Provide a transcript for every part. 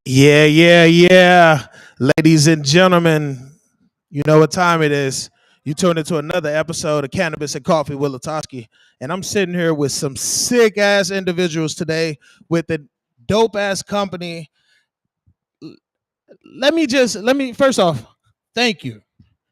Yeah. Ladies and gentlemen, you know what time it is. You tuned into another episode of Cannabis and Coffee with LaTosque. And I'm sitting here with some sick ass individuals today with a dope ass company. Let me first off, thank you.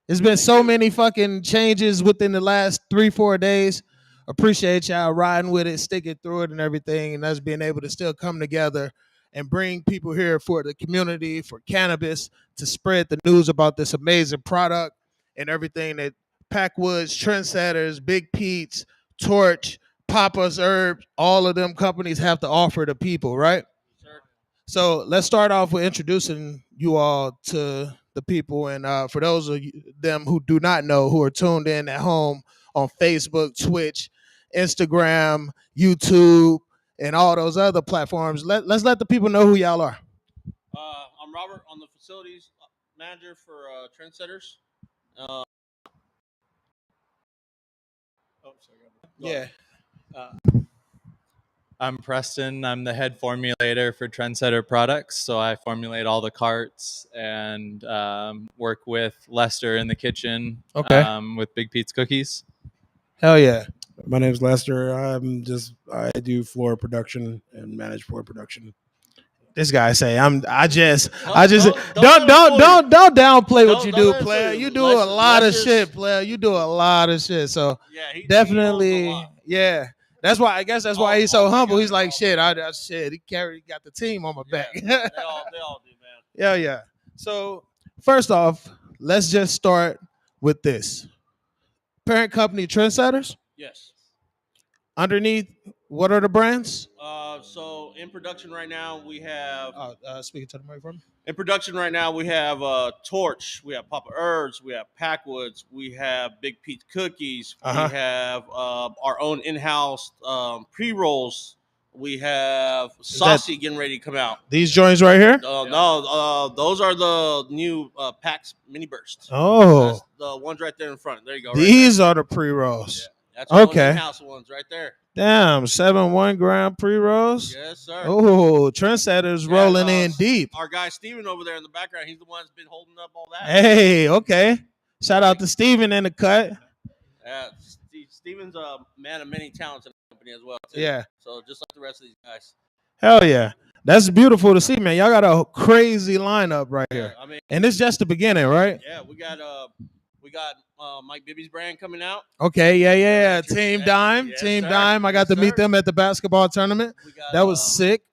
There's been so many fucking changes within the last 3-4 days. Appreciate y'all riding with it, sticking through it, and everything, and us being able to still come together and bring people here for the community, for cannabis, to spread the news about this amazing product and everything that Packwoods, Trendsetters, Big Petes, Torch, Papa's Herbs, all of them companies have to offer the people, right? So let's start off with introducing you all to the people. And for those of them who do not know, who are tuned in at home on Facebook, Twitch, Instagram, YouTube, and all those other platforms, let's let the people know who y'all are. I'm Robert. I'm the facilities manager for Trendsetters. Uh, oh, sorry. Yeah. I'm Preston. I'm the head formulator for Trendsetter products. So I formulate all the carts and work with Lester in the kitchen. Okay. With Big Pete's cookies. Hell yeah. My name's Lester. I do floor production and manage floor production. This guy say don't downplay what you do, player. You do a lot of shit, player. You do a lot of shit. So yeah, definitely, yeah. That's why he's so humble. He's like, shit, he got the team on my back. they all do, man. Yeah. So first off, let's just start with this. Parent company Trendsetters. Yes. Underneath, what are the brands? So in production right now we have. Speaking to the microphone. In production right now we have Torch, we have Papa Herbs, we have Packwoods, we have Big Pete Cookies, we have our own in-house pre-rolls. We have Saucy getting ready to come out. These joints right here? No, those are the new Pax Mini Burst. Oh. That's the ones right there in front. There you go. These are the pre-rolls. Yeah, that's our in-house ones right there. Damn, 7 1-gram pre-rolls. Yes, sir. Oh, Trendsetters rolling in deep. Our guy Steven over there in the background, he's the one that's been holding up all that. Hey, okay. Shout out to Steven in the cut. Steven's a man of many talents in the company as well, too. Yeah. So just like the rest of these guys. Hell yeah. That's beautiful to see, man. Y'all got a crazy lineup right here. I mean, and it's just the beginning, right? Yeah, we got Mike Bibby's brand coming out. Okay, yeah. Team Dime. Yes, Team sir. Dime. I got to meet them at the basketball tournament. That was sick.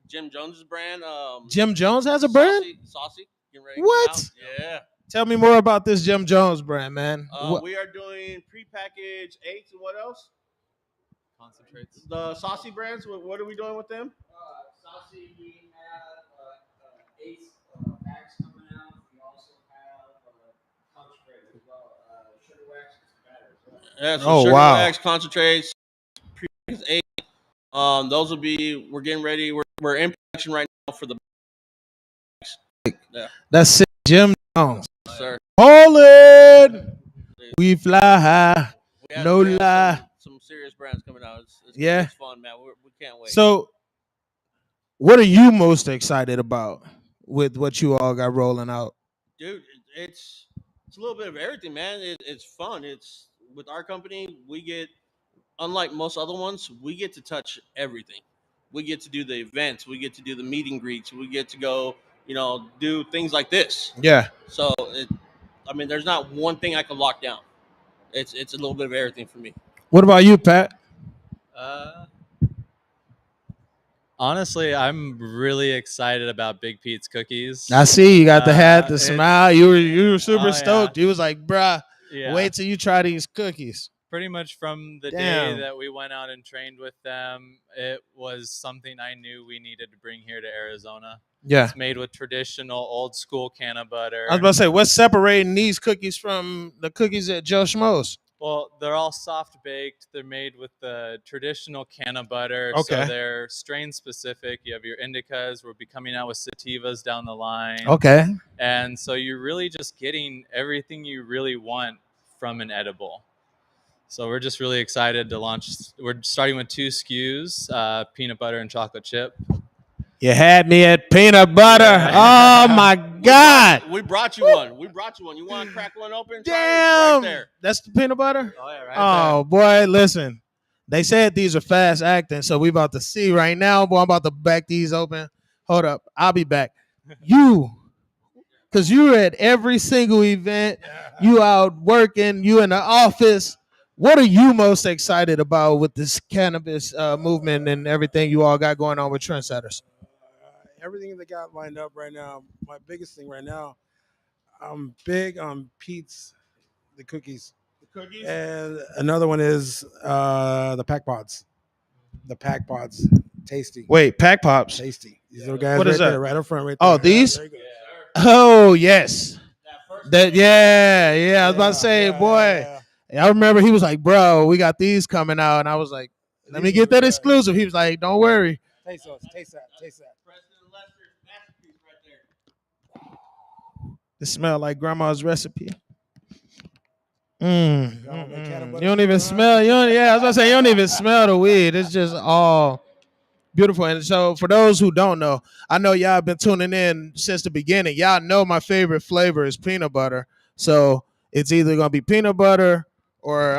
Jim Jones's brand. Jim Jones has a brand? Saucy. What? Yeah. Tell me more about this Jim Jones brand, man. We are doing prepackaged eights and what else? Concentrates. The Saucy brands. What are we doing with them? Saucy, we have eights packs coming out. We also have concentrates as well. Sugar wax and batter as well. Yeah, so sugar wax, concentrates, prepackaged eight. Those will be. We're getting ready. We're in production right now for the. Yeah. That's sick. Jim Jones. Sir. Hold it. We fly high. No lie. Some serious brands coming out. It's fun, man. We can't wait. So, what are you most excited about with what you all got rolling out? Dude, it's a little bit of everything, man. It's fun. It's with our company, we get, unlike most other ones, we get to touch everything. We get to do the events. We get to do the meet and greets. We get to go, do things like this. Yeah. So, there's not one thing I can lock down. It's a little bit of everything for me. What about you, Pat? Honestly, I'm really excited about Big Pete's cookies. I see you got the hat, the smile. You were super stoked. You was like, bruh, wait till you try these cookies. Pretty much from the day that we went out and trained with them, it was something I knew we needed to bring here to Arizona. Yeah. It's made with traditional old school canna butter. I was about to say, what's separating these cookies from the cookies at Joe Schmo's? Well, they're all soft baked. They're made with the traditional canna butter. Okay. So they're strain specific. You have your indicas. We'll be coming out with sativas down the line. Okay. And so you're really just getting everything you really want from an edible. So we're just really excited to launch. We're starting with 2 SKUs, peanut butter and chocolate chip. You had me at peanut butter. Yeah. Oh my God. We brought you one. We brought you one. You want to crack one open? Try it? Damn. Right there. That's the peanut butter? Oh, yeah, right Oh, boy, listen. They said these are fast acting, so we about to see right now. Boy, I'm about to back these open. Hold up. I'll be back. You, because you were at every single event. You out working. You in the office. What are you most excited about with this cannabis movement and everything you all got going on with Trendsetters? Everything that got lined up right now, my biggest thing right now, I'm big on Pete's, the cookies. The cookies? And another one is the pack pods. The pack pods. Tasty. Wait, Pack Pops. Tasty. These little guys What right is that? there, right up front, right there. Oh, these? There you go. Oh, yes. That yeah. I was about to say, boy. yeah. I remember he was like, bro, we got these coming out. And I was like, let me get that exclusive. He was like, don't worry. Taste those. Taste that. Taste that. President Lester's masterpiece right there. It smelled like grandma's recipe. Got You all that cannabis don't even on. smell. Yeah, I was about to say, you don't even smell the weed. It's just all beautiful. And so for those who don't know, I know y'all been tuning in since the beginning. Y'all know my favorite flavor is peanut butter. So it's either going to be peanut butter or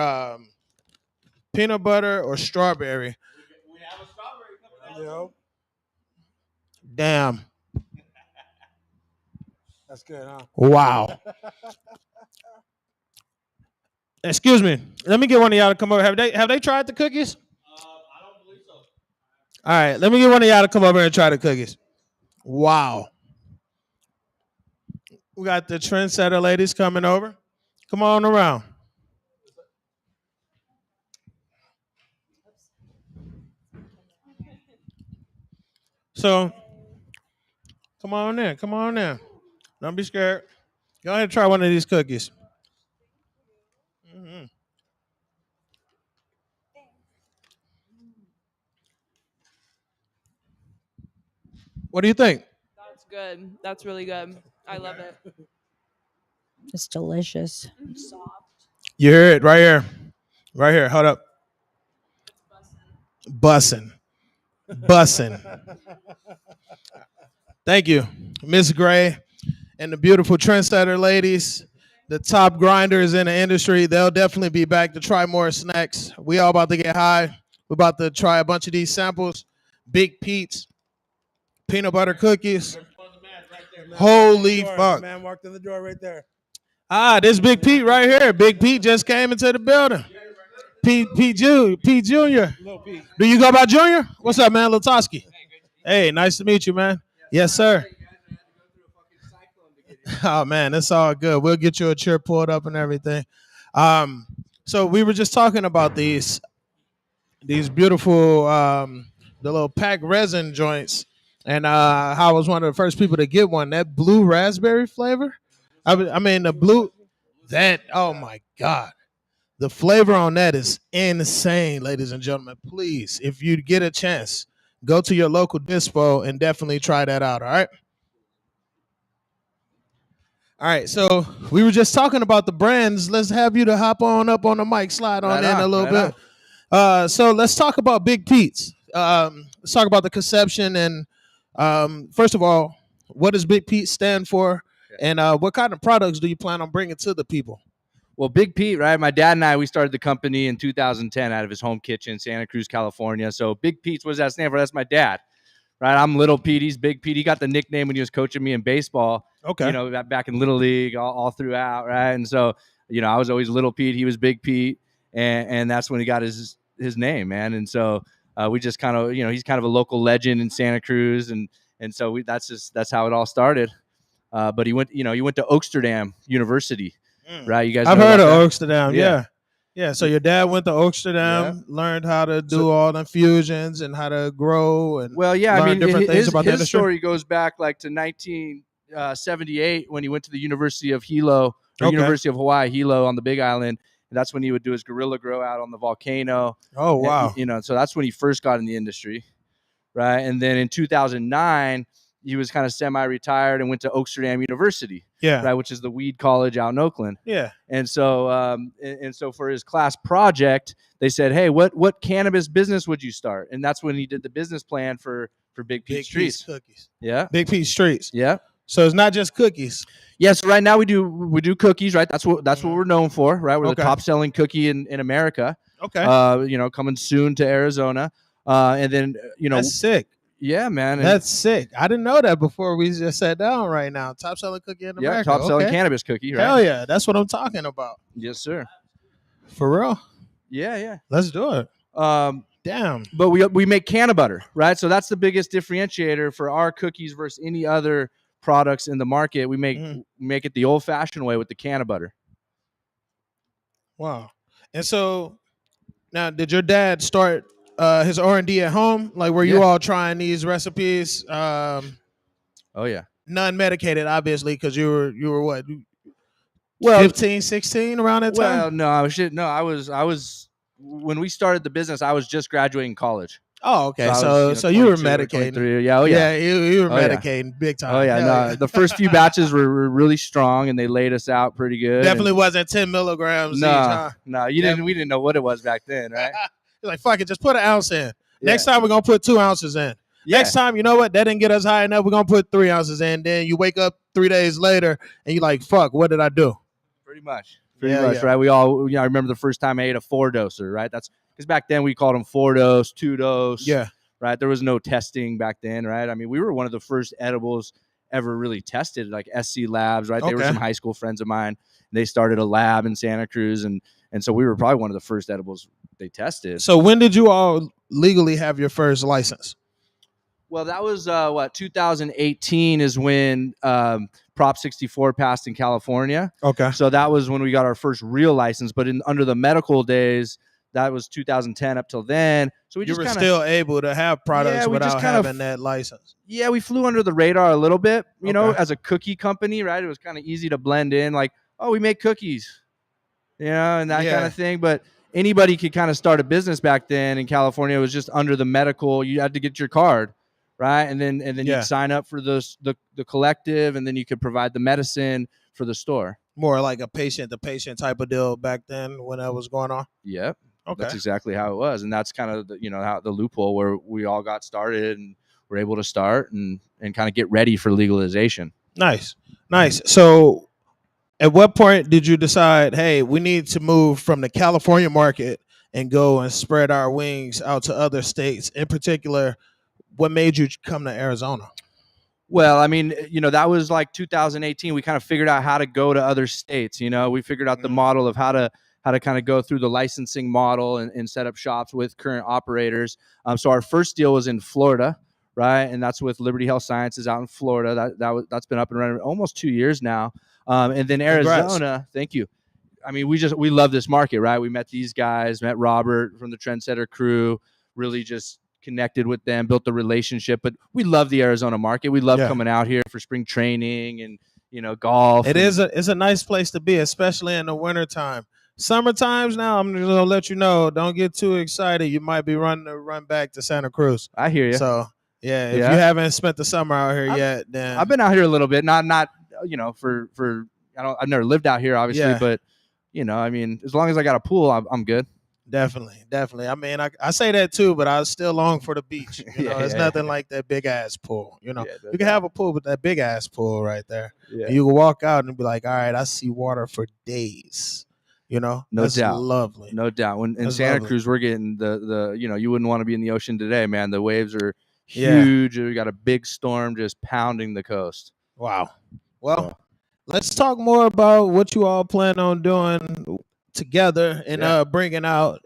strawberry. We have a strawberry coming out. Yo, Damn. that's good, huh? Wow. Excuse me. Let me get one of y'all to come over. Have they tried the cookies? I don't believe so. All right. Let me get one of y'all to come over and try the cookies. Wow. We got the trendsetter ladies coming over. Come on around. So, come on in. Come on in. Don't be scared. Go ahead and try one of these cookies. Mhm. What do you think? That's good. That's really good. I love it. It's delicious. You hear it right here. Right here. Hold up. Bussin'. Bussin'. Thank you, Miss Gray and the beautiful trendsetter ladies, the top grinders in the industry. They'll definitely be back to try more snacks. We all about to get high. We're about to try a bunch of these samples. Big Pete's, peanut butter cookies. Holy fuck. Man walked in the door right there. This Big Pete right here. Big Pete just came into the building. Pete Jr. Little Pete. Do you go by Junior? What's up, man? LaTosque. Hey, nice to meet you, man. Yes, sir. Oh man, it's all good. We'll get you a chair pulled up and everything. So we were just talking about these beautiful the little pack resin joints, and how I was one of the first people to get one. That blue raspberry flavor. I mean the blue. That, oh my God. The flavor on that is insane, ladies and gentlemen. Please, if you get a chance, go to your local dispo and definitely try that out, all right? All right, so we were just talking about the brands. Let's have you to hop on up on the mic, slide on in a little bit. So let's talk about Big Pete's. Let's talk about the conception and first of all, what does Big Pete stand for? And what kind of products do you plan on bringing to the people? Well, Big Pete, right? My dad and I, we started the company in 2010 out of his home kitchen, Santa Cruz, California. So Big Pete's, what does that stand for? That's my dad, right? I'm Little Pete. He's Big Pete. He got the nickname when he was coaching me in baseball. Okay. You know, back in Little League, all throughout, right? And so, you know, I was always Little Pete. He was Big Pete, and that's when he got his name, man. And so we just kind of, you know, he's kind of a local legend in Santa Cruz, and so that's how it all started. But he went to Oaksterdam University. Right, you guys. I've know heard of about that? Oaksterdam. Yeah. So your dad went to Oaksterdam, learned how to do all the infusions and how to grow and Well, yeah, I learn mean, different things about the his industry. story goes back like to 1978 when he went to the University of Hilo, or Okay. University of Hawaii, Hilo on the Big Island. And that's when he would do his guerrilla grow out on the volcano. Oh wow. And, you know, so that's when he first got in the industry, right? And then in 2009, he was kind of semi-retired and went to Oaksterdam University, Yeah. right, which is the weed college out in Oakland. Yeah. And so, so for his class project, they said, "Hey, what cannabis business would you start?" And that's when he did the business plan for for Big Big Pete's Treats. cookies. Yeah. Big Pete's Treats. Yeah. So it's not just cookies. Yeah, so right now we do cookies, right? That's what we're known for, right? We're the Okay. top selling cookie in America. Okay. Coming soon to Arizona. And then That's sick. yeah, man. And That's sick. I didn't know that before we just sat down right now. Top selling cookie in America. top selling Okay. cannabis cookie, right? Hell yeah. That's what I'm talking about. Yes, sir. For real. Yeah. Let's do it. Damn. But we make canna butter, right? So that's the biggest differentiator for our cookies versus any other products in the market. We make it the old-fashioned way with the canna butter. Wow. And so now, did your dad start his R&D at home? Like, were you all trying these recipes? Oh yeah. Non-medicated, obviously, because you were what? Well, 15, 16 around that time? Well, I was when we started the business, I was just graduating college. Oh, okay. So, So you were 22 or medicating. 23. Yeah, yeah. You were Oh, yeah. medicating big time. Oh yeah, Hell no. The first few batches were really strong, and they laid us out pretty good. Definitely wasn't 10 milligrams each, huh? No, we didn't know what it was back then, right? You're like, fuck it, just put an ounce in. Yeah. Next time we're gonna put 2 ounces in. Yeah. Next time, you know what? That didn't get us high enough. We're gonna put 3 ounces in. Then you wake up 3 days later and you're like, fuck, what did I do? Pretty much, Yeah. right? We all, I remember the first time I ate a 4-doser, right? That's because back then we called them 4-dose, 2-dose. Yeah. Right. There was no testing back then, right? I mean, we were one of the first edibles ever really tested, like SC Labs, right? They were Okay. some high school friends of mine. They started a lab in Santa Cruz, and so we were probably one of the first edibles they tested. So when did you all legally have your first license? Well, that was 2018 is when Prop 64 passed in California. Okay. So that was when we got our first real license. But under the medical days, that was 2010 up till then. So we You just were kinda, still able to have products we just without kind of- having that license. Yeah, we flew under the radar a little bit, you know, Okay. as a cookie company, right? It was kind of easy to blend in, like, oh, we make cookies, you know, and that Yeah. kind of thing. But anybody could kind of start a business back then in California. It was just under the medical. You had to get your card, right? And then Yeah. you'd sign up for the collective, and then you could provide the medicine for the store. More like a patient-to-patient type of deal back then when that was going on. Yep. Okay. That's exactly how it was. And that's kind of how the loophole where we all got started and were able to start and kind of get ready for legalization. Nice. So at what point did you decide, hey, we need to move from the California market and go and spread our wings out to other states? In particular, what made you come to Arizona? Well, I mean, that was like 2018. We kind of figured out how to go to other states. We figured out the model of how to kind of go through the licensing model and set up shops with current operators. So our first deal was in Florida, right? And that's with Liberty Health Sciences out in Florida. That's been up and running almost 2 years now. And then Arizona, Congrats. thank you. I mean, we love this market, right? We met these guys, met Robert from the Trendsetter crew, really just connected with them, built the relationship. But we love the Arizona market. We love coming out here for spring training and, golf. It's a nice place to be, especially in the wintertime. Summer times now, I'm just gonna let you know, don't get too excited. You might be run back to Santa Cruz. I hear you. So if you haven't spent the summer out here yet, then I've been out here a little bit, not for I've never lived out here, obviously, but I mean, as long as I got a pool, I'm good. Definitely. I mean, I say that too, but I still long for the beach. It's nothing like that big ass pool. You can have a pool, but that big ass pool right there. Yeah. And you can walk out and be like, all right, I see water for days. No That's doubt, lovely. no doubt. When in That's Santa lovely. Cruz, we're getting the you wouldn't want to be in the ocean today, man. The waves are huge. We got a big storm just pounding the coast. Wow. Well, let's talk more about what you all plan on doing together and bringing out,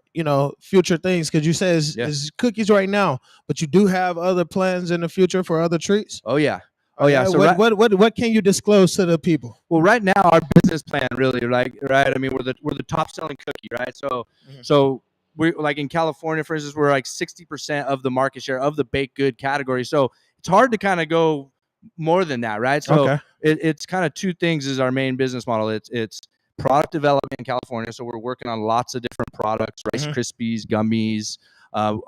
future things. Because you said it's cookies right now, but you do have other plans in the future for other treats. Oh yeah. So what can you disclose to the people? Well, right now our business plan really, right? I mean, we're the top selling cookie, right? So we like in California, for instance, we're like 60% of the market share of the baked good category. So it's hard to kind of go more than that, right? So it's kind of two things is our main business model. It's product development in California. So we're working on lots of different products, Rice Krispies, gummies.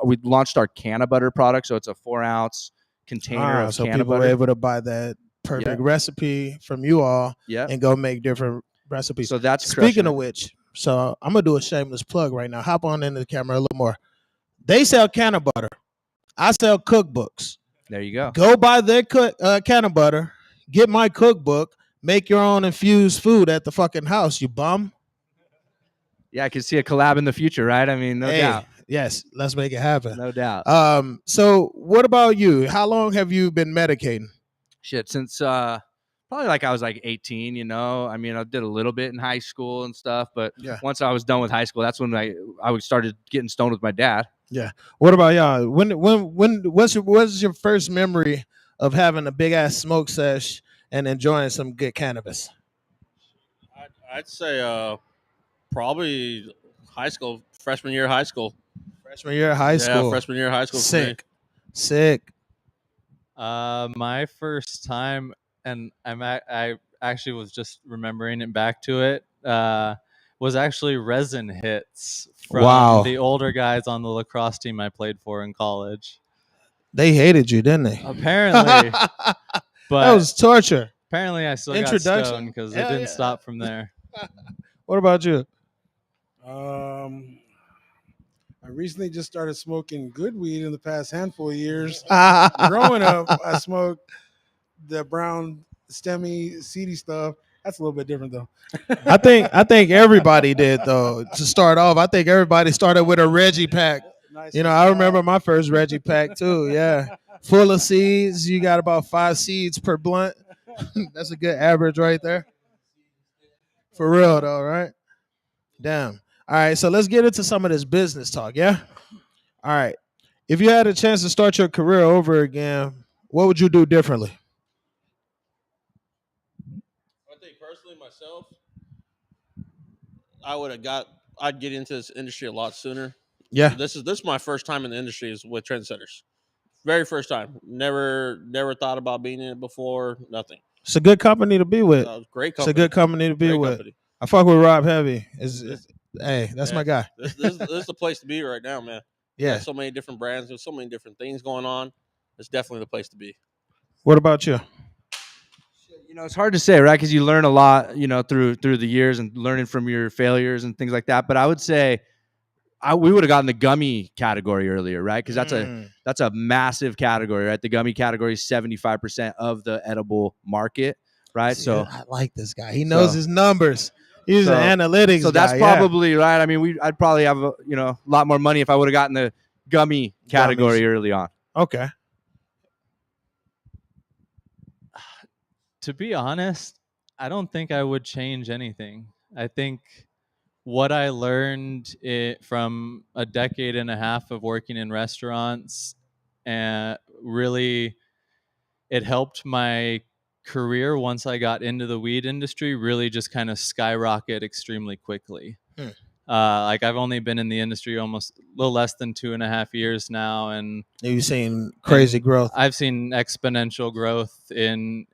We launched our canna butter product. So it's a 4-ounce container of so canna people butter. are able to buy that perfect recipe from you all and go make different recipes. So that's speaking of which, so I'm gonna do a shameless plug right now. Hop on into the camera a little more. They sell canna butter. I sell cookbooks. There you go. Go buy their can of butter. Get my cookbook. Make your own infused food at the fucking house, you bum. Yeah, I can see a collab in the future, right? I mean, no doubt. Yes, let's make it happen. No doubt. So what about you? How long have you been medicating? Shit, since probably like I was like 18, you know. I mean, I did a little bit in high school and stuff, but once I was done with high school, that's when I started getting stoned with my dad. Yeah. What about y'all? What's your first memory of having a big ass smoke sesh and enjoying some good cannabis? I'd say probably high school, freshman year of high school. Freshman year of high school. Yeah, freshman year of high school. Sick. My first time, and I actually was just remembering it back to it. Was actually resin hits from the older guys on the lacrosse team I played for in college. They hated you, didn't they? Apparently, but that was torture. Apparently, I still got stoned because it didn't stop from there. What about you? I recently just started smoking good weed in the past handful of years. Growing up, I smoked the brown, stemmy, seedy stuff. That's a little bit different, though. I think everybody did, though. To start off, I think everybody started with a Reggie pack. Nice. You know, I remember my first Reggie pack too. Yeah, full of seeds. You got about 5 seeds per blunt. That's a good average right there. For real, though, right? Damn. All right, so let's get into some of this business talk, yeah? All right. If you had a chance to start your career over again, what would you do differently? I think personally myself, I'd get into this industry a lot sooner. Yeah. This is my first time in the industry is with Trendsetters. Very first time. Never thought about being in it before. Nothing. It's a good company to be with. Great company. It's a good company to be with. I fuck with Rob Heavy. Hey, that's my guy. This is the place to be right now, man. Yeah. There's so many different brands. There's so many different things going on. It's definitely the place to be. What about you? You know, it's hard to say, right? Because you learn a lot, you know, through the years and learning from your failures and things like that. But I would say we would have gotten the gummy category earlier, right? Because that's a massive category, right? The gummy category is 75% of the edible market, right? See, so I like this guy. He knows his numbers. He's an analytics so guy. that's probably right. I mean, I'd probably have a lot more money if I would have gotten the gummy category early on. Okay. To be honest, I don't think I would change anything. I think what I learned from a decade and a half of working in restaurants, really, it helped my career once I got into the weed industry really just kind of skyrocket extremely quickly. Like I've only been in the industry almost a little less than 2.5 years now, and you've seen crazy growth. I've seen exponential growth in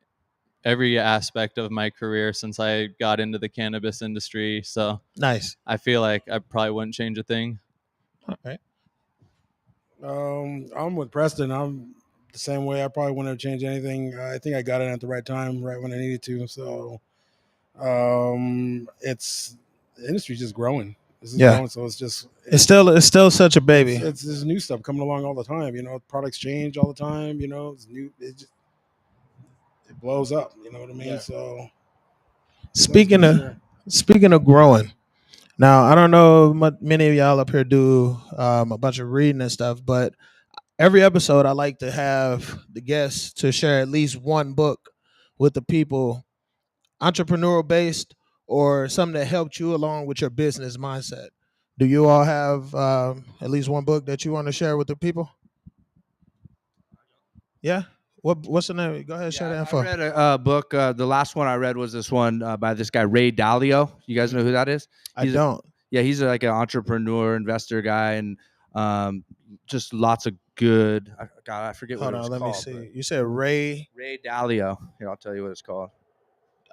every aspect of my career since I got into the cannabis industry. So nice. I feel like I probably wouldn't change a thing. All right. I'm with Preston. I'm the same way. I probably wouldn't have changed anything. I think I got it at the right time, right when I needed to. So it's the industry's just growing. This is growing, so it's still such a baby. It's this new stuff coming along all the time. You know, products change all the time. You know, it's new. It blows up. You know what I mean? Yeah. So speaking of growing, now I don't know many of y'all up here do a bunch of reading and stuff, but every episode I like to have the guests to share at least one book with the people, entrepreneurial based or something that helped you along with your business mindset. Do you all have at least one book that you want to share with the people? Yeah. What's the name? Go ahead, share the info. I read a book. The last one I read was this one by this guy, Ray Dalio. You guys know who that is? I don't. He's like an entrepreneur, investor guy, and just lots of good. I forget what it's called. Let me see. You said Ray Dalio. Here, I'll tell you what it's called.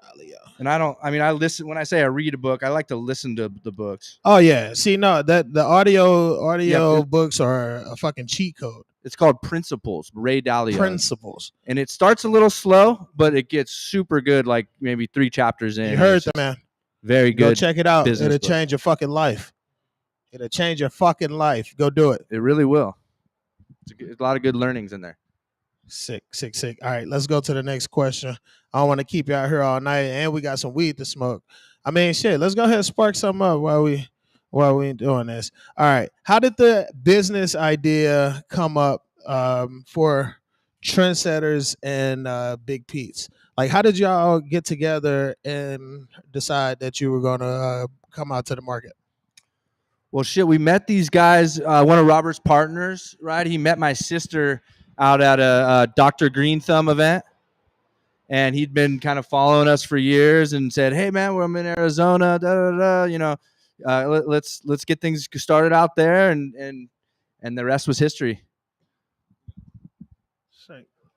Dalio. And I listen when I say I read a book. I like to listen to the books. Oh yeah. See, no, that the audio books are a fucking cheat code. It's called Principles, Ray Dalio. Principles. And it starts a little slow, but it gets super good, like maybe 3 chapters in. You heard the man. Very good. Go check it out. It'll book. change your fucking life. It'll change your fucking life. Go do it. It really will. It's a lot of good learnings in there. Sick. All right, let's go to the next question. I don't want to keep you out here all night, and we got some weed to smoke. I mean, shit. Let's go ahead and spark something up while we doing this. All right. How did the business idea come up for Trendsetters and Big Petes? Like, how did y'all get together and decide that you were gonna come out to the market? Well, shit, we met these guys. One of Robert's partners, right? He met my sister out at a Dr. Green Thumb event, and he'd been kind of following us for years and said, "Hey, man, I'm in Arizona. Let's get things started out there," and the rest was history.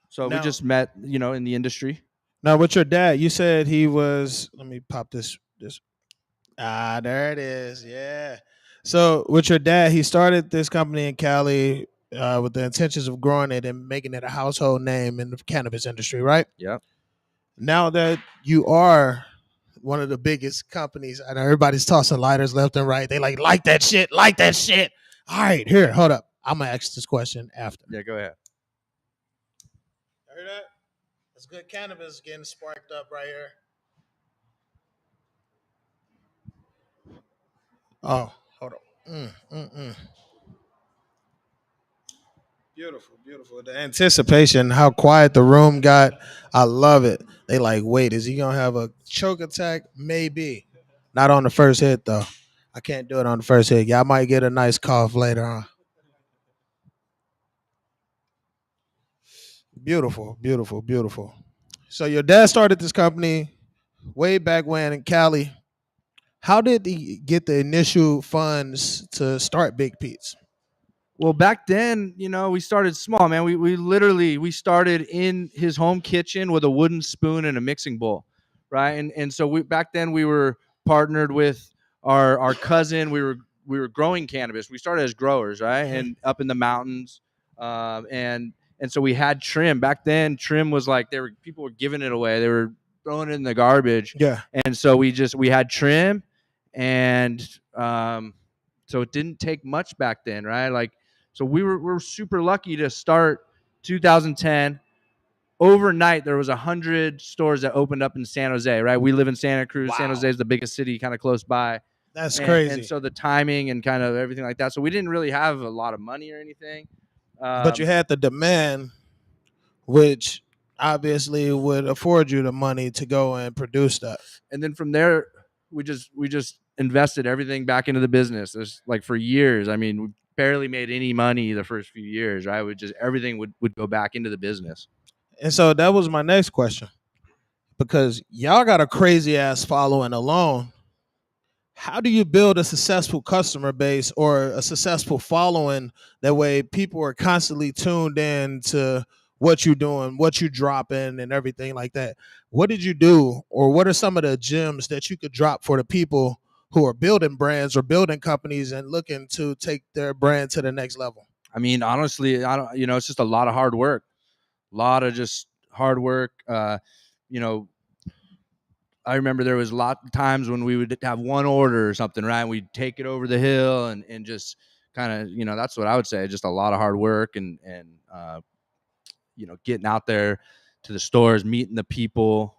So we just met, in the industry. Now, with your dad, you said he was. Let me pop this. There it is. Yeah. So with your dad, he started this company in Cali with the intentions of growing it and making it a household name in the cannabis industry, right? Yep. Now that you are one of the biggest companies, I know everybody's tossing lighters left and right. They like that shit. All right, here, hold up. I'm gonna ask this question after. Yeah, go ahead. Heard that? That's good cannabis getting sparked up right here. Oh, hold on. Beautiful. The anticipation, how quiet the room got. I love it. They like, wait, is he gonna have a choke attack? Maybe. Not on the first hit though. I can't do it on the first hit. Y'all might get a nice cough later on. Beautiful. So your dad started this company way back when in Cali. How did he get the initial funds to start Big Petes? Well, back then, we started small, man. We started in his home kitchen with a wooden spoon and a mixing bowl, right? And so back then we were partnered with our cousin. We were growing cannabis. We started as growers, right? And up in the mountains, and so we had trim. Back then, trim was like people were giving it away. They were throwing it in the garbage. Yeah. And so we had trim, and so it didn't take much back then, right? Like. So we're super lucky to start 2010. Overnight, there was 100 stores that opened up in San Jose, right? We live in Santa Cruz. Wow. San Jose is the biggest city kind of close by. That's crazy. And so the timing and kind of everything like that. So we didn't really have a lot of money or anything. But you had the demand, which obviously would afford you the money to go and produce stuff. And then from there, we just invested everything back into the business. There's like for years. I mean, we barely made any money the first few years, right? Everything would go back into the business. And so that was my next question, because y'all got a crazy ass following alone. How do you build a successful customer base or a successful following? That way people are constantly tuned in to what you're doing, what you're dropping and everything like that. What did you do, or what are some of the gems that you could drop for the people who are building brands or building companies and looking to take their brand to the next level? I mean, honestly, it's just a lot of hard work. A lot of just hard work. I remember there was a lot of times when we would have one order or something, right? And we'd take it over the hill and just kind of, that's what I would say. Just a lot of hard work and getting out there to the stores, meeting the people,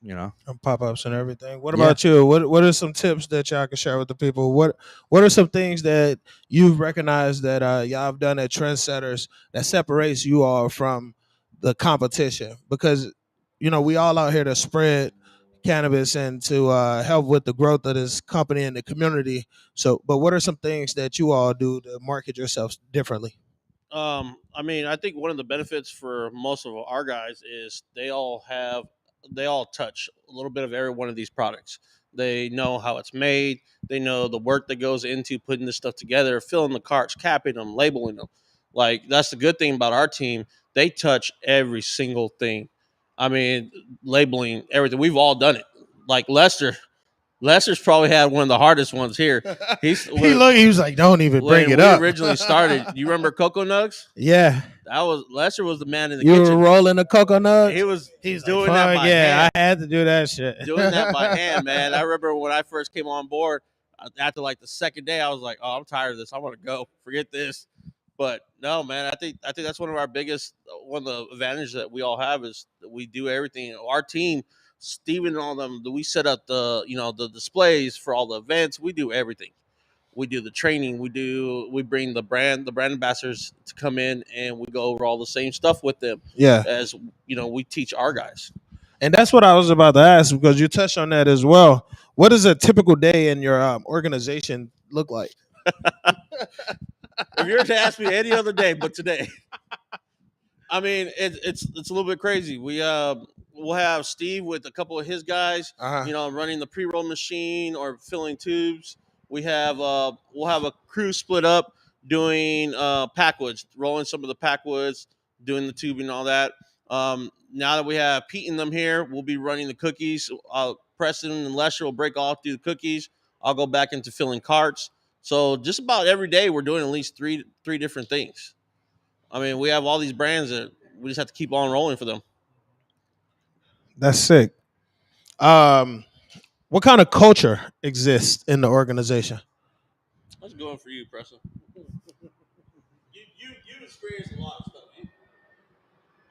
and pop-ups and everything. What about you? What are some tips that y'all can share with the people? What are some things that you've recognized that y'all have done at Trendsetters that separates you all from the competition? Because we all out here to spread cannabis and to help with the growth of this company and the community. So, but what are some things that you all do to market yourselves differently? I mean, I think one of the benefits for most of our guys is they all touch a little bit of every one of these products. They know how it's made. They know the work that goes into putting this stuff together, filling the carts, capping them, labeling them. Like, that's the good thing about our team. They touch every single thing. I mean, labeling everything. We've all done it. Like Lester's probably had one of the hardest ones here. He was like, "Don't even bring it up." When we originally started, you remember Cocoa Nugs? Yeah, Lester was the man in the kitchen. You were rolling a Cocoa Nug. He's doing like, that by hand. I had to do that shit. Doing that by hand, man. I remember when I first came on board. After like the second day, I was like, "Oh, I'm tired of this. I want to go. Forget this." But no, man, I think that's one of our biggest, one of the advantages that we all have is that we do everything. Our team, Steven and all them, we set up the displays for all the events. We do everything. We do the training. We bring the brand ambassadors to come in, and we go over all the same stuff with them. Yeah. As we teach our guys. And that's what I was about to ask, because you touched on that as well. What does a typical day in your organization look like? If you were to ask me any other day but today, I mean, it's a little bit crazy. We'll have Steve with a couple of his guys, running the pre-roll machine or filling tubes. We'll have a crew split up doing packwoods, rolling some of the packwoods, doing the tubing and all that. Now that we have Pete and them here, we'll be running the cookies. Preston and Lesher will break off, do the cookies. I'll go back into filling carts. So just about every day we're doing at least three different things. I mean, we have all these brands that we just have to keep on rolling for them. That's sick. What kind of culture exists in the organization? That's going for you, Preston. You experienced a lot of stuff.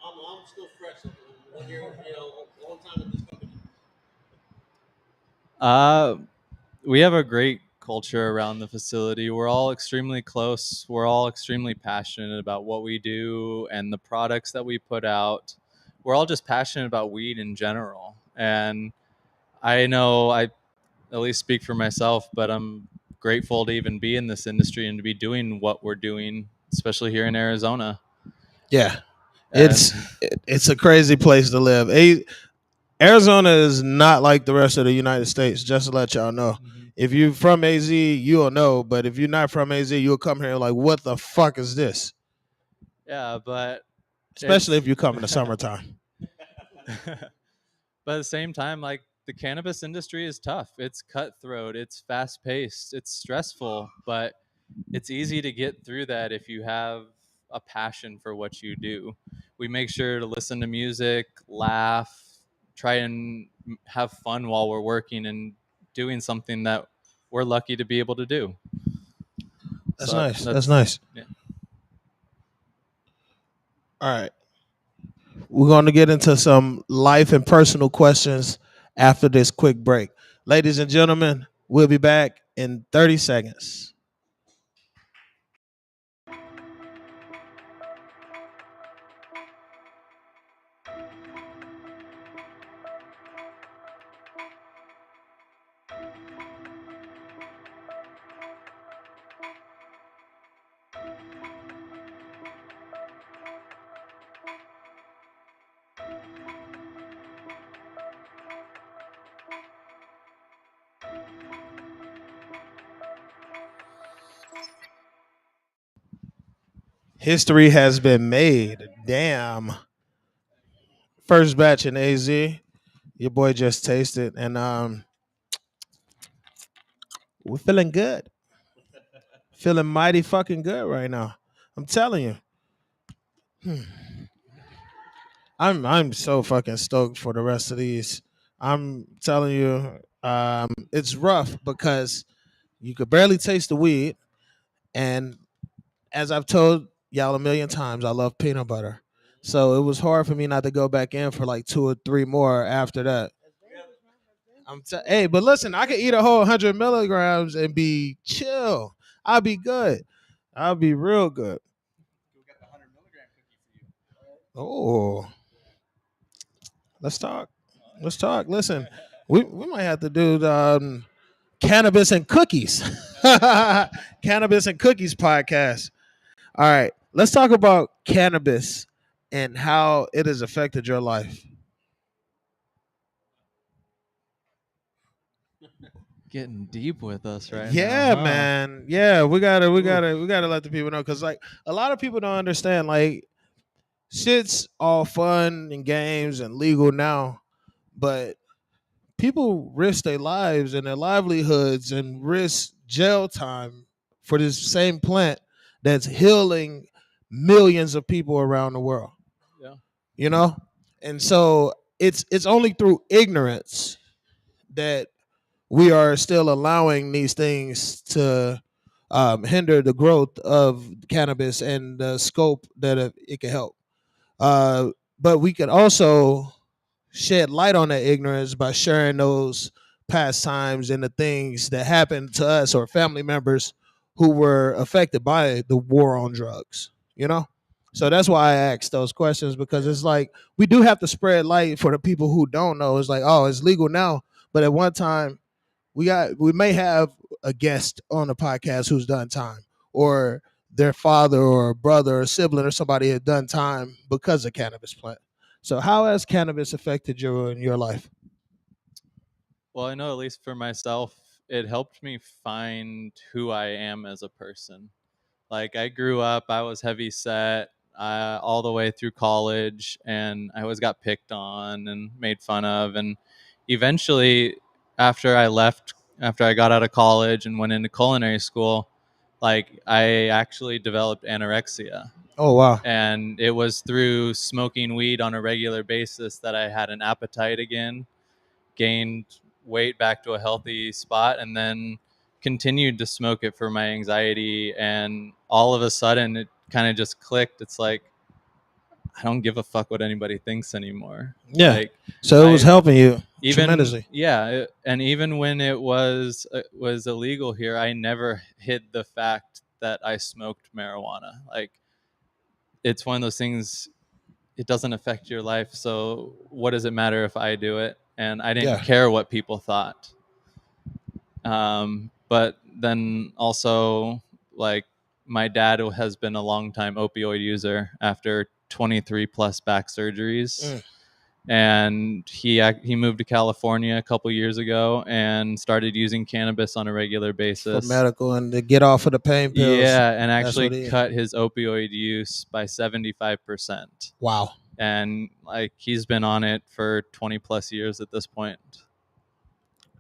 I'm still fresh. 1 year, long time with this company. We have a great culture around the facility. We're all extremely close. We're all extremely passionate about what we do and the products that we put out. We're all just passionate about weed in general. And I know I at least speak for myself, but I'm grateful to even be in this industry and to be doing what we're doing, especially here in Arizona. Yeah. It's a crazy place to live. Arizona is not like the rest of the United States, just to let y'all know. Mm-hmm. If you're from AZ, you'll know. But if you're not from AZ, you'll come here like, what the fuck is this? Yeah, but... Especially if you come in the summertime. But at the same time, like, the cannabis industry is tough. It's cutthroat. It's fast-paced. It's stressful. But it's easy to get through that if you have a passion for what you do. We make sure to listen to music, laugh, try and have fun while we're working and doing something that we're lucky to be able to do. That's nice. That's nice. Yeah. All right. We're going to get into some life and personal questions after this quick break. Ladies and gentlemen, we'll be back in 30 seconds. History has been made. Damn. First batch in AZ. Your boy just tasted, and we're feeling good. Feeling mighty fucking good right now. I'm telling you. I'm so fucking stoked for the rest of these. I'm telling you, it's rough because you could barely taste the weed, and as I've told y'all a million times, I love peanut butter. So it was hard for me not to go back in for like 2 or 3 more after that. Hey, but listen, I could eat a whole 100 milligrams and be chill. I'll be good. I'll be real good. Oh, let's talk. Listen, we might have to do the Cannabis and Cookies. Cannabis and Cookies podcast. All right, let's talk about cannabis and how it has affected your life. Getting deep with us right now. Yeah, man. Yeah, we gotta let the people know, because like a lot of people don't understand. Like, shit's all fun and games and legal now, but people risk their lives and their livelihoods and risk jail time for this same plant that's healing millions of people around the world. Yeah. You know? And so it's only through ignorance that we are still allowing these things to hinder the growth of cannabis and the scope that it can help. But we could also shed light on that ignorance by sharing those past times and the things that happened to us or family members who were affected by the war on drugs, you know? So that's why I asked those questions, because it's like we do have to spread light for the people who don't know. It's like, oh, it's legal now, but at one time we may have a guest on the podcast who's done time, or their father or brother or sibling or somebody had done time because of cannabis plant. So how has cannabis affected you in your life? Well, I know at least for myself, it helped me find who I am as a person. Like I grew up, I was heavy set all the way through college, and I always got picked on and made fun of. And eventually, after after I got out of college and went into culinary school, like I actually developed anorexia. Oh wow. And it was through smoking weed on a regular basis that I had an appetite again, gained weight back to a healthy spot, and then continued to smoke it for my anxiety. And all of a sudden it kind of just clicked. It's like I don't give a fuck what anybody thinks anymore. Yeah. Like So it was helping you even tremendously. and even when it was illegal here, I never hid the fact that I smoked marijuana. Like it's one of those things, it doesn't affect your life, so what does it matter if I do it? And I didn't care what people thought. But then also, like, my dad has been a long time opioid user after 23 plus back surgeries. And he moved to California a couple years ago and started using cannabis on a regular basis for medical and to get off of the pain pills. Yeah, and actually cut his opioid use by 75%. Wow. And like he's been on it for 20 plus years at this point.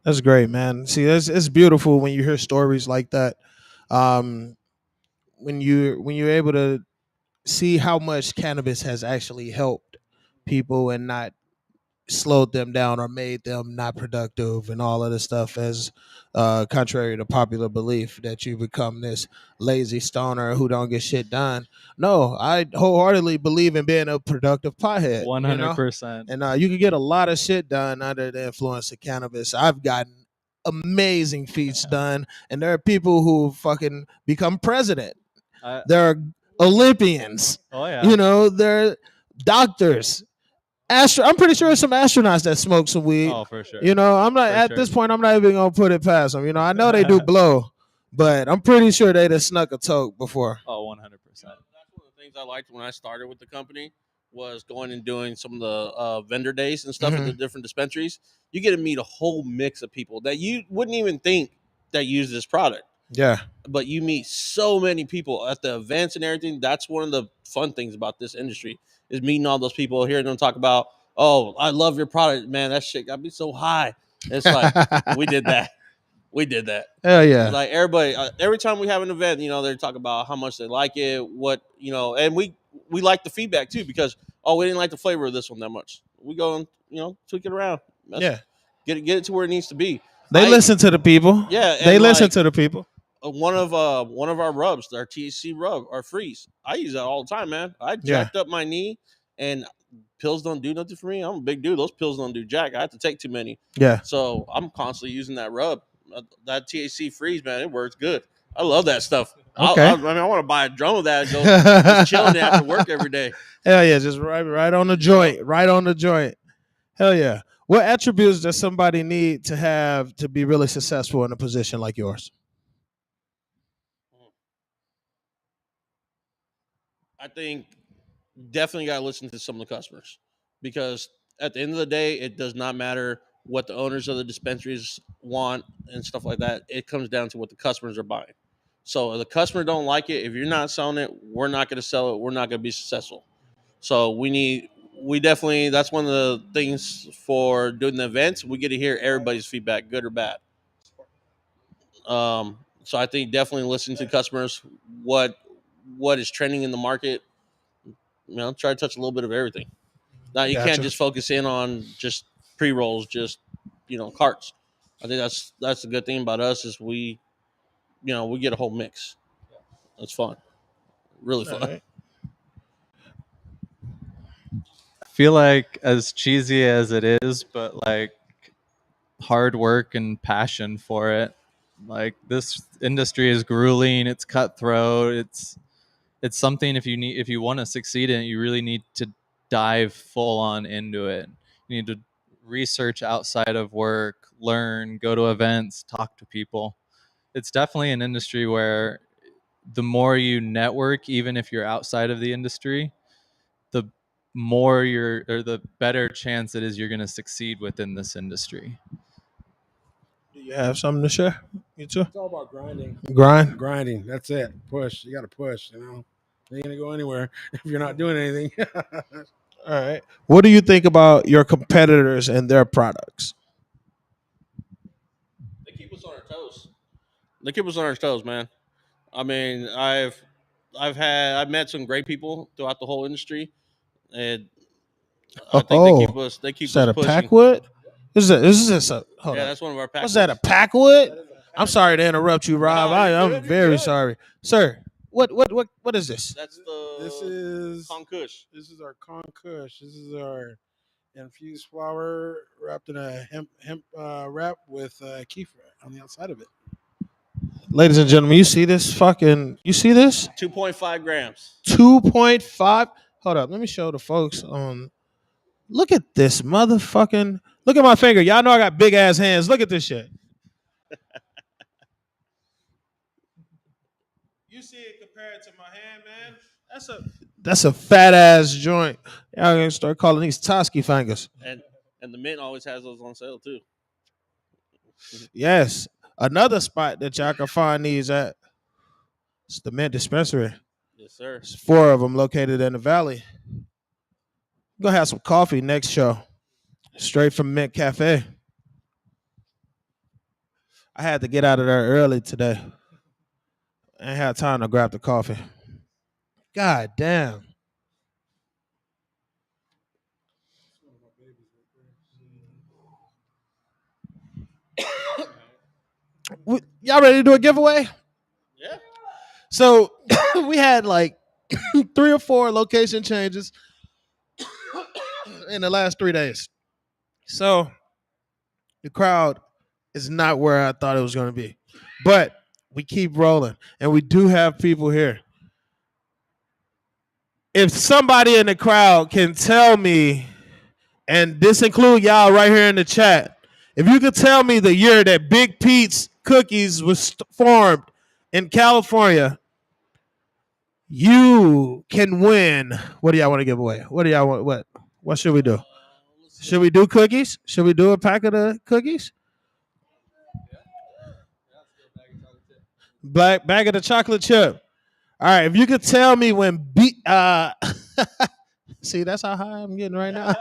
That's great, man. See, it's beautiful when you hear stories like that. When you're able to see how much cannabis has actually helped people and not slowed them down or made them not productive and all of this stuff, as contrary to popular belief that you become this lazy stoner who don't get shit done. No, I wholeheartedly believe in being a productive pothead. 100%. And you can get a lot of shit done under the influence of cannabis. I've gotten amazing feats done, and there are people who fucking become president. There are Olympians. Oh yeah. They're doctors. I'm pretty sure there's some astronauts that smoke some weed. Oh, for sure. I'm not at this point. I'm not even gonna put it past them. I know they do blow, but I'm pretty sure they just snuck a toke before. Oh, 100%. That's one of the things I liked when I started with the company was going and doing some of the vendor days and stuff at the different dispensaries. You get to meet a whole mix of people that you wouldn't even think that use this product. Yeah. But you meet so many people at the events and everything. That's one of the fun things about this industry is meeting all those people, hearing them talk about, oh, I love your product, man. That shit got me so high. And it's like, we did that. We did that. Hell yeah. Like everybody, every time we have an event, they talk about how much they like it, and we like the feedback too, because, oh, we didn't like the flavor of this one that much. We go and, tweak it around. Get it to where it needs to be. They listen to the people. Yeah. They listen to the people. One of our rubs, our THC rub, our freeze. I use that all the time, man. I jacked up my knee, and pills don't do nothing for me. I'm a big dude. Those pills don't do jack. I have to take too many. Yeah. So I'm constantly using that rub. That THC freeze, man, it works good. I love that stuff. Okay. I want to buy a drum of that and go just chilling after work every day. Hell yeah, just right on the joint. Right on the joint. Hell yeah. What attributes does somebody need to have to be really successful in a position like yours? I think definitely got to listen to some of the customers, because at the end of the day, it does not matter what the owners of the dispensaries want and stuff like that. It comes down to what the customers are buying. So if the customer don't like it, if you're not selling it, we're not going to sell it. We're not going to be successful. So that's one of the things for doing the events. We get to hear everybody's feedback, good or bad. So I think definitely listen to customers, what is trending in the market. Try to touch a little bit of everything. Now you can't just focus in on just pre-rolls, just carts. I think that's the good thing about us is we we get a whole mix. It's fun, really fun. Right. I feel like as cheesy as it is, but like hard work and passion for it. Like this industry is grueling, it's cutthroat, it's something if you want to succeed in it, you really need to dive full on into it. You need to research outside of work, learn, go to events, talk to people. It's definitely an industry where the more you network, even if you're outside of the industry, the the better chance it is you're going to succeed within this industry. Do you have something to share? You too? It's all about grinding. Grinding. That's it. Push. You got to push. You ain't gonna go anywhere if you're not doing anything. All right. What do you think about your competitors and their products? They keep us on our toes. They keep us on our toes, man. I mean, I've met some great people throughout the whole industry, and I think they keep Is that us a pushing. packwood? Is this a hold Yeah, on? that's one of our packs. What's that, a packwood? I'm sorry to interrupt you, Rob. I'm very sorry. Sir, what is this? That's the This is Conkush. This is our Conkush. This is our infused flower wrapped in a hemp wrap with kefir on the outside of it. Ladies and gentlemen, you see this? 2.5 grams. 2.5. Hold up, let me show the folks on. Look at this motherfucking. Look at my finger. Y'all know I got big ass hands. Look at this shit. You see it compared to my hand, man? That's a fat ass joint. Y'all gonna start calling these LaTosque fingers. And the mint always has those on sale too. Yes. Another spot that y'all can find these at. It's the Mint Dispensary. Yes, sir. There's 4 of them located in the valley. We're gonna have some coffee next show. Straight from Mint Cafe. I had to get out of there early today. I ain't had time to grab the coffee. God damn. Y'all ready to do a giveaway? Yeah. So we had like 3 or 4 location changes in the last 3 days. So the crowd is not where I thought it was going to be. But we keep rolling, and we do have people here. If somebody in the crowd can tell me, and this include y'all right here in the chat, if you could tell me the year that Big Pete's Cookies was formed in California, you can win. What do y'all want to give away? What do y'all want? What should we do? Should we do cookies? Should we do a pack of the cookies? Black bag of the chocolate chip. All right, if you could tell me when see, that's how high I'm getting right now.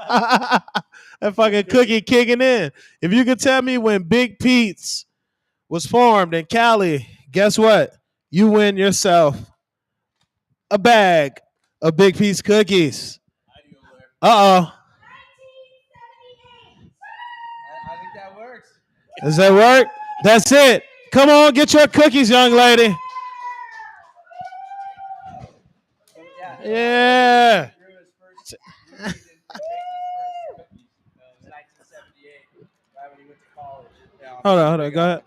That fucking cookie kicking in. If you could tell me when Big Pete's was formed in Cali, guess what? You win yourself a bag of Big Pete's cookies. Uh-oh. I think that works. Does that work? That's it. Come on, get your cookies, young lady. Yeah. Hold on. Go ahead.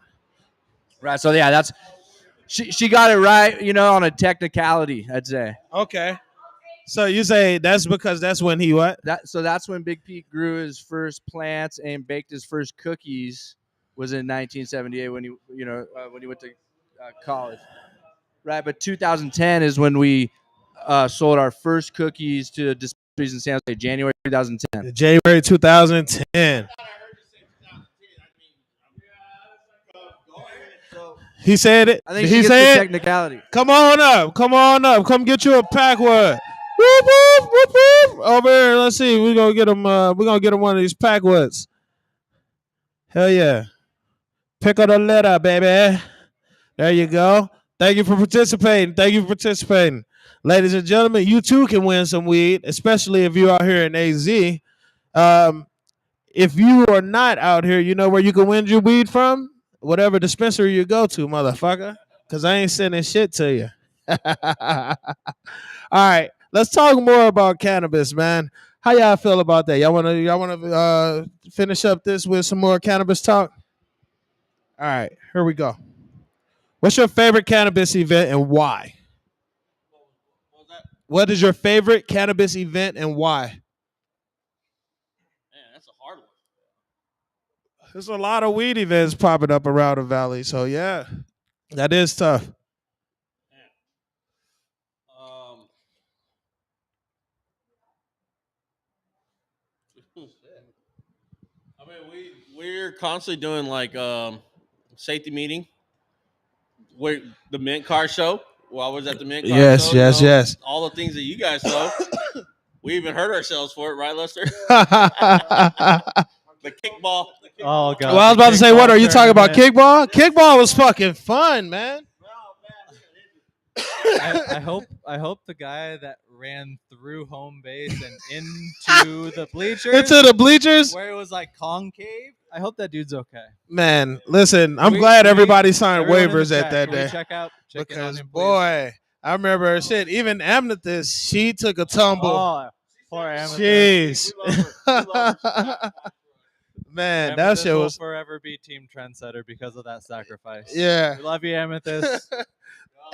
Right. So yeah, that's she got it right. On a technicality, I'd say. Okay. So you say that's because that's when he what? That's when Big Pete grew his first plants and baked his first cookies. Was in 1978 when he went to college. Right, but 2010 is when we sold our first cookies to dispensaries in San Jose, January 2010. January 2010. He said it. I think he she said gets the technicality. Come on up. Come get you a packwood. Whoop, whoop, whoop, whoop. Over here, let's see. We're gonna get him. We're gonna get him one of these packwoods. Hell yeah! Pick up the letter, baby. There you go. Thank you for participating. Ladies and gentlemen, you too can win some weed, especially if you're out here in AZ. If you are not out here, you know where you can win your weed from? Whatever dispensary you go to, motherfucker. because I ain't sending shit to you. All right, let's talk more about cannabis, man. How y'all feel about that? Y'all wanna finish up this with some more cannabis talk? All right, here we go. What's your favorite cannabis event and why? What was that? What is your favorite cannabis event and why? Man, that's a hard one. There's a lot of weed events popping up around the valley, so yeah, that is tough. Um, I mean, we're constantly doing like safety meeting. Where the mint car show. Well, I was at the mint car Yes, show. yes, yes. All the things that you guys know. We even hurt ourselves for it, right, Lester? Well, The kickball. Oh god. I was about to say, what are you talking about? Kickball? Kickball was fucking fun, man. I hope the guy that ran through home base and into the bleachers, Into the bleachers, where it was like concave. I hope that dude's okay. man. Listen, I'm glad everybody signed everyone in the waivers at chat, that can we day check in on because him, please? boy, I remember shit. Even Amethyst, she took a tumble. Oh, poor Amethyst. Jeez. Man, that Amethyst shit will was forever be Team Trendsetter because of that sacrifice. yeah. We love you, Amethyst.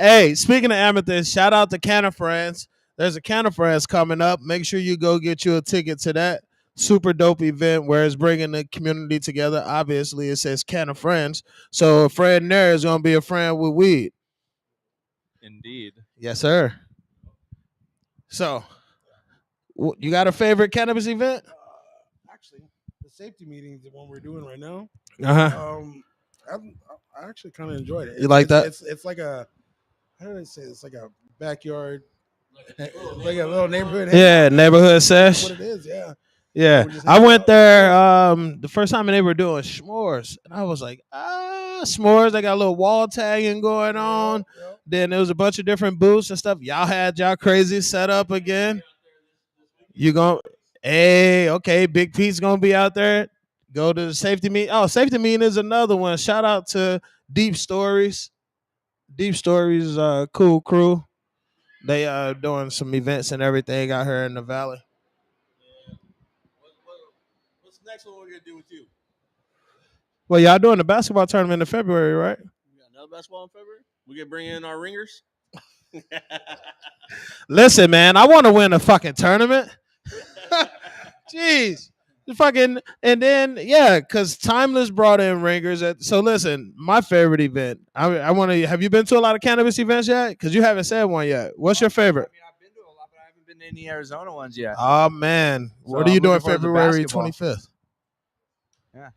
Hey, speaking of Amethyst, shout out to Canna Friends. There's a Canna Friends coming up. Make sure you go get you a ticket to that super dope event where it's bringing the community together. Obviously, it says Canna Friends, so a friend there is gonna be a friend with weed. Indeed. Yes, sir. So, you got a favorite cannabis event? Actually, the safety meeting is the one we're doing right now. Uh-huh. I actually kind of enjoyed it. You like that? It's like a, how do I say? It's like a backyard, like a little neighborhood. Yeah, neighborhood sesh. That's what it is. Yeah. Yeah, We're just I hanging went out. there the first time and they were doing s'mores, and I was like, s'mores. They got a little wall tagging going on. Yep. Then there was a bunch of different booths and stuff. Y'all had y'all crazy set up again. You gon' hey, okay, Big Pete's gonna be out there. Go to the safety meet. Oh, safety meeting is another one. Shout out to Deep Stories. Deep Stories, cool crew. They doing some events and everything out here in the valley. What's the next one we're gonna do with you? Well, y'all doing the basketball tournament in February, right? We got another basketball in February. We can bring in our ringers. Listen, man, I want to win a fucking tournament. Jeez. Fucking and then because Timeless brought in ringers. So listen, my favorite event. I want to. Have you been to a lot of cannabis events yet? Because you haven't said one yet. What's your favorite? I mean, I've been to a lot, but I haven't been to any Arizona ones yet. Oh man, So what are you I'm doing looking forward to February basketball. 25th? Yeah.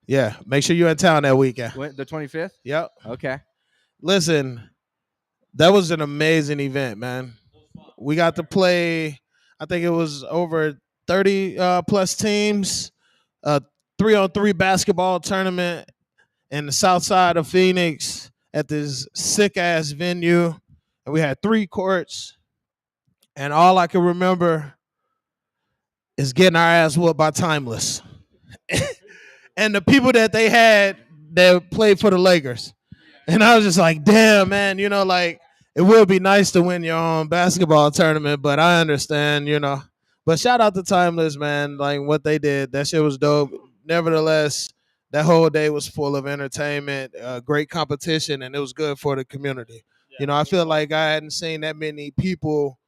Yeah, make sure you're in town that weekend. The 25th? Yep. Okay. Listen, that was an amazing event, man. We got to play. I think it was over 30 plus teams. 3-on-3 basketball tournament in the south side of Phoenix at this sick ass venue. And we had 3 courts. And all I can remember is getting our ass whooped by Timeless. And the people that they had that played for the Lakers. And I was just like, damn, man, like it would be nice to win your own basketball tournament, but I understand, But shout out to Timeless, man. Like what they did, that shit was dope. Nevertheless, that whole day was full of entertainment, great competition, and it was good for the community. Yeah, I feel like I hadn't seen that many people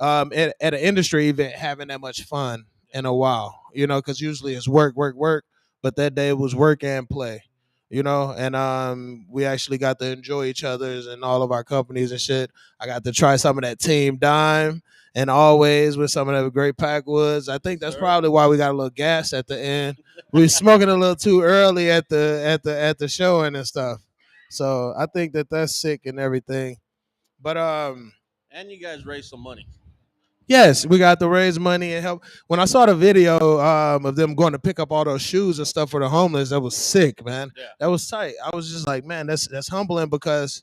at an industry event having that much fun in a while. Because usually it's work, work, work, but that day was work and play. And we actually got to enjoy each other's and all of our companies and shit. I got to try some of that Team Dime. And always with some of the great Packwoods. I think that's probably why we got a little gas at the end. We were smoking a little too early at the showing and stuff. So I think that's sick and everything. But and you guys raised some money. yes, we got to raise money and help. When I saw the video of them going to pick up all those shoes and stuff for the homeless, that was sick, man. Yeah. That was tight. I was just like, man, that's humbling because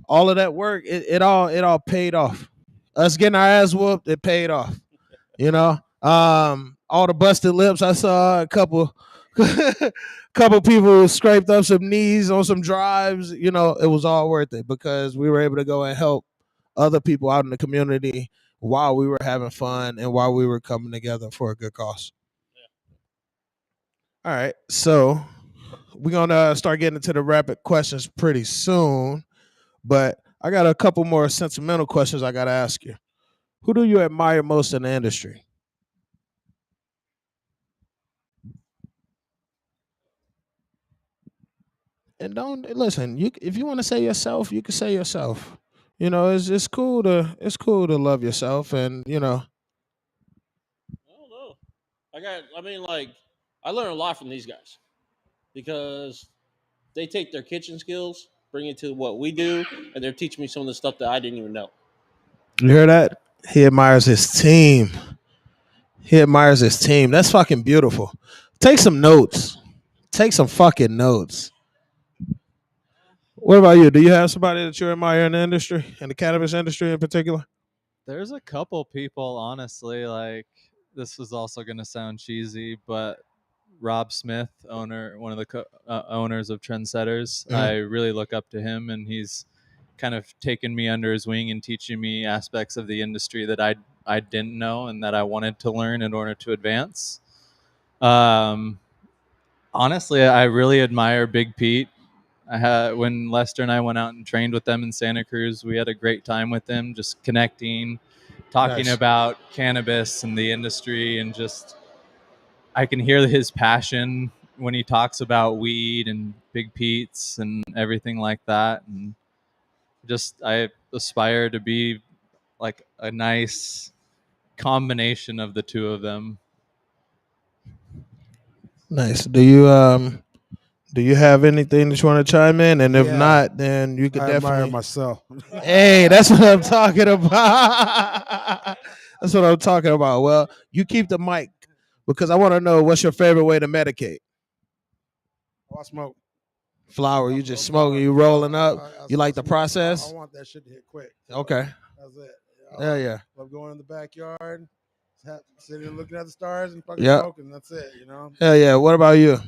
all of that work, it all paid off. Us getting our ass whooped, it paid off. All the busted lips I saw, a couple couple people scraped up some knees on some drives. You know, it was all worth it because we were able to go and help other people out in the community while we were having fun and while we were coming together for a good cause. All right, so we're gonna start getting into the rapid questions pretty soon, but I got a couple more sentimental questions I gotta ask you. Who do you admire most in the industry? And don't listen. You if you want to say yourself, you can say yourself. You know, it's cool to love yourself, and you know. I don't know. I mean, like, I learn a lot from these guys because they take their kitchen skills, bring it to what we do, and they're teaching me some of the stuff that I didn't even know. You hear that? He admires his team. He admires his team. That's fucking beautiful. Take some notes. Take some fucking notes. What about you? Do you have somebody that you admire in the industry, in the cannabis industry in particular? There's a couple people, honestly. Like, this is also going to sound cheesy, but Rob Smith, one of the owners of Trendsetters, I really look up to him, and he's kind of taken me under his wing and teaching me aspects of the industry that I didn't know and that I wanted to learn in order to advance. Honestly, I really admire Big Pete. When Lester and I went out and trained with them in Santa Cruz, we had a great time with them, just connecting, talking Nice. about cannabis and the industry, and just I can hear his passion when he talks about weed and Big Pete's and everything like that. And just I aspire to be like a nice combination of the two of them. Nice. Do you have anything that you want to chime in? And if Yeah. not, then you could I admire definitely. myself. Hey, that's what I'm talking about. That's what I'm talking about. Well, you keep the mic because I want to know what's your favorite way to medicate. I smoke. Flower, you just smoking, you rolling up. You like the process? I want that shit to hit quick. Okay. That's it. Yeah. Love going in the backyard, sitting and looking at the stars and fucking Yep. smoking. That's it, you know? Hell yeah. What about you?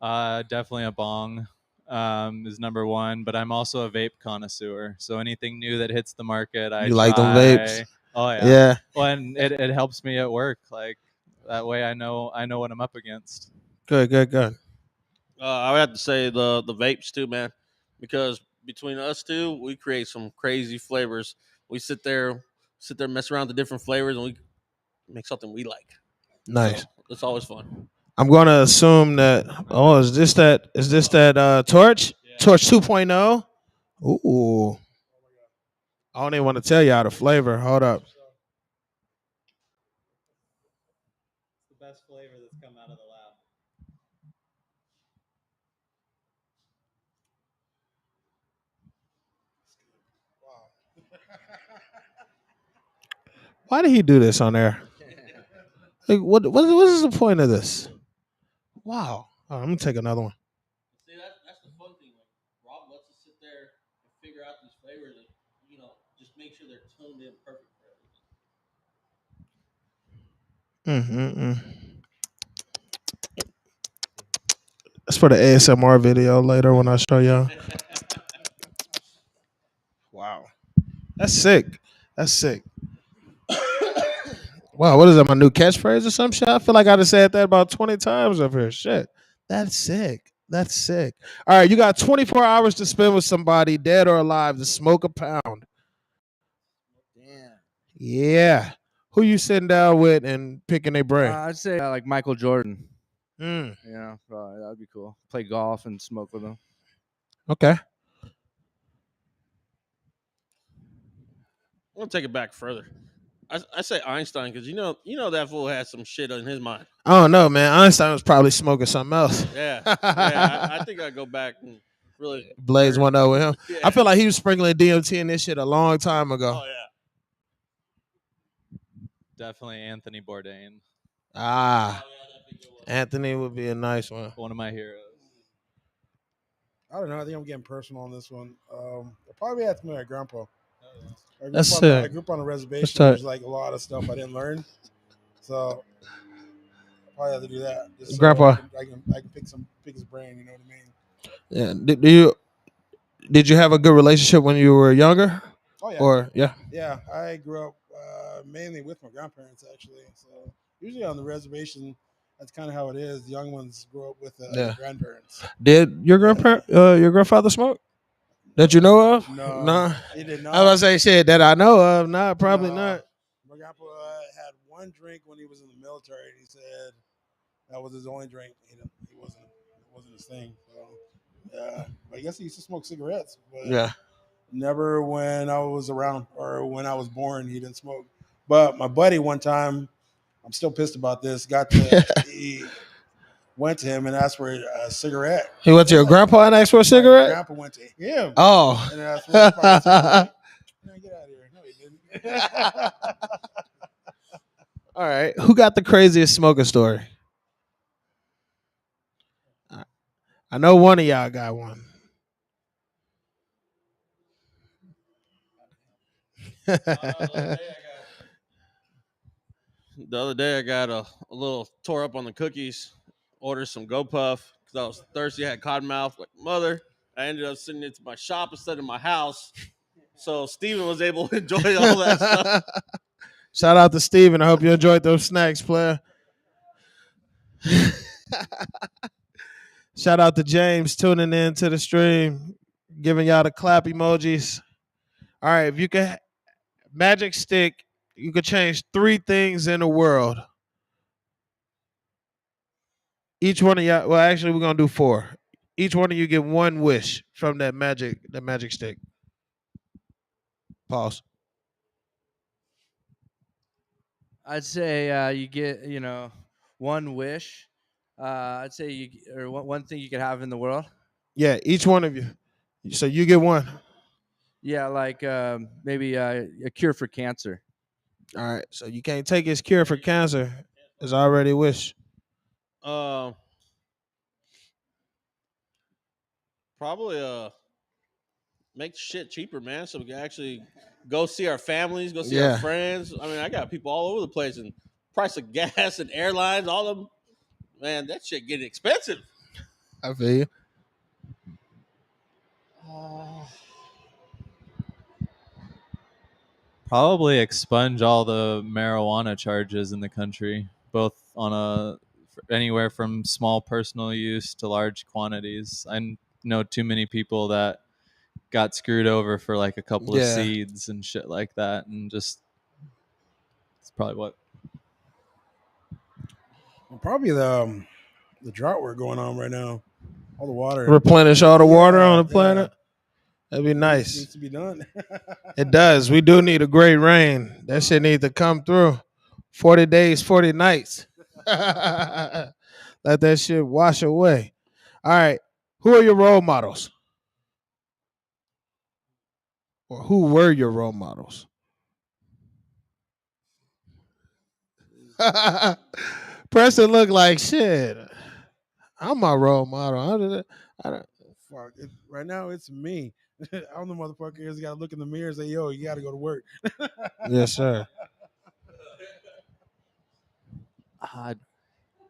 Definitely a bong is number one, but I'm also a vape connoisseur. So anything new that hits the market, I You try. like them vapes? Oh yeah. Yeah. Well, and it helps me at work. Like that way, I know what I'm up against. Good. I would have to say the vapes too, man, because between us two, we create some crazy flavors. We sit there, mess around with the different flavors, and we make something we like. Nice. So it's always fun. I'm going to assume that. Oh, is this that torch? Yeah. Torch 2.0? Ooh. I don't even want to tell y'all the flavor. Hold up. It's the best flavor that's come out of the lab. Why did he do this on air? Like, what is the point of this? Wow. I'm going to take another one. See, that's the fun thing. Like, Rob lets us sit there and figure out these flavors and, just make sure they're toned in perfect for everything. That's for the ASMR video later when I show y'all. Wow. That's sick. Wow, what is that, my new catchphrase or some shit? I feel like I just said that about 20 times up here. Shit. That's sick. All right, you got 24 hours to spend with somebody, dead or alive, to smoke a pound. Damn. Yeah. Who you sitting down with and picking their brain? I'd say like Michael Jordan. Mm. Yeah, that'd be cool. Play golf and smoke with him. Okay. I'm gonna take it back further. I say Einstein because you know that fool had some shit in his mind. I don't know, man. Einstein was probably smoking something else. Yeah. I think I'd go back and really blaze one up with him. Yeah. I feel like he was sprinkling DMT in this shit a long time ago. Oh yeah. Definitely Anthony Bourdain. Ah, Oh, yeah, that'd be a good one. Anthony would be a nice one. One of my heroes. I don't know. I think I'm getting personal on this one. I'll probably have to my grandpa. That's I grew up on a reservation. There's like a lot of stuff I didn't learn. So probably have to do that. Just so Grandpa. I can pick his brain. You know what I mean? Yeah. Did you have a good relationship when you were younger? Oh yeah. Or yeah. Yeah, I grew up mainly with my grandparents actually. So usually on the reservation, that's kind of how it is. The young ones grow up with grandparents. Did your your grandfather smoke? That you know of? No, No. he did not. I was gonna say shit that I know of. Nah, probably not. My grandpa had one drink when he was in the military. And he said that was his only drink. It wasn't his thing. So, yeah, I guess he used to smoke cigarettes. But Yeah. never when I was around or when I was born. He didn't smoke. But my buddy one time, I'm still pissed about this. He went to him and asked for a cigarette. He went to your grandpa and asked for a My cigarette? grandpa went to him. Oh. And asked for a cigarette. Man, get out of here. No, he didn't. All right. Who got the craziest smoking story? I know one of y'all got one. The other day I got a little tore up on the cookies, ordered some Go Puff because I was thirsty. I had cotton mouth like mother. I ended up sending it to my shop instead of my house. So Steven was able to enjoy all that stuff. Shout out to Steven. I hope you enjoyed those snacks, player. Shout out to James tuning in to the stream, giving y'all the clap emojis. All right, if you could magic stick, you could change 3 things in the world. Each one of y'all, well, actually, we're gonna do 4. Each one of you get 1 wish from that magic stick. Pause. I'd say you get, one wish. I'd say one thing you could have in the world. Yeah, each one of you. So you get 1. Yeah, like maybe a cure for cancer. All right. So you can't take his cure for cancer. It's already a wish. Probably make shit cheaper, man, so we can actually go see our families, go see our friends. I mean, I got people all over the place, and price of gas and airlines, all of them. Man, that shit getting expensive. I feel you. Probably expunge all the marijuana charges in the country, both on anywhere from small personal use to large quantities. I know too many people that got screwed over for like a couple of seeds and shit like that, and just it's probably what. Well, probably the drought we're going on right now. All the water. Replenish all the water on the planet. That'd be nice. It needs to be done. It does. We do need a great rain. That shit needs to come through. 40 days, 40 nights. Let that shit wash away. All right. Who are your role models? Or who were your role models? Preston looked like shit. I'm my role model. I don't. Fuck. Right now, it's me. I'm the motherfucker who's got to look in the mirror and say, yo, you got to go to work. Yes, sir.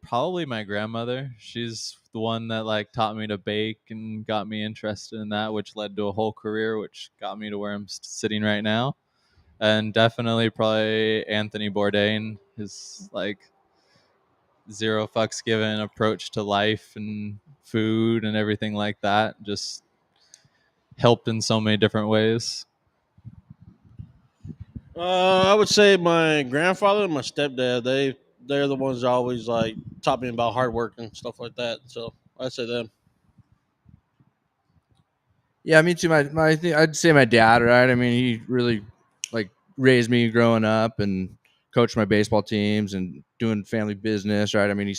Probably my grandmother. She's the one that like taught me to bake and got me interested in that, which led to a whole career, which got me to where I'm sitting right now. And definitely probably Anthony Bourdain, his like zero fucks given approach to life and food and everything like that just helped in so many different ways. I would say my grandfather and my stepdad. They're the ones that always like taught me about hard work and stuff like that. So I'd say them. Yeah, me too. I'd say my dad, right? I mean, he really like raised me growing up and coached my baseball teams and doing family business, right? I mean, he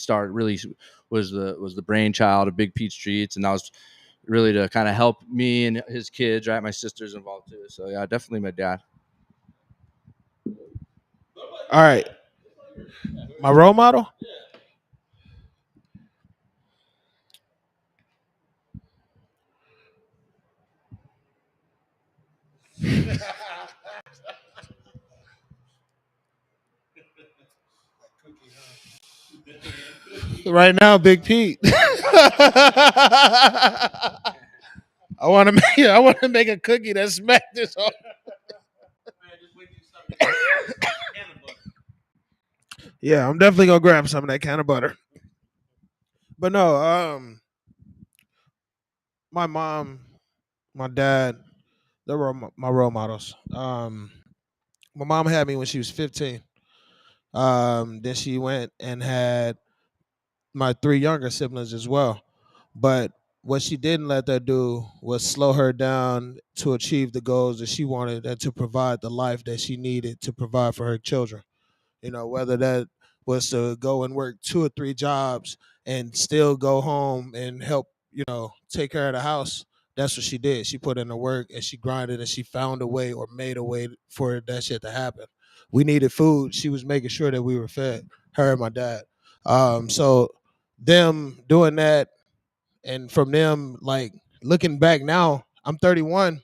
was the brainchild of Big Pete's Treats, and that was really to kind of help me and his kids, right? My sister's involved too, so yeah, definitely my dad. All right. My role model? Right now, Big Pete. I want to make a cookie that smack this off. Yeah, I'm definitely gonna grab some of that can of butter. But no, my mom, my dad, they were my role models. My mom had me when she was 15. Then she went and had my three younger siblings as well. But what she didn't let that do was slow her down to achieve the goals that she wanted and to provide the life that she needed to provide for her children. Whether that was to go and work two or three jobs and still go home and help, take care of the house. That's what she did. She put in the work and she grinded and she found a way or made a way for that shit to happen. We needed food. She was making sure that we were fed, her and my dad. So them doing that, and from them, like, looking back now, I'm 31,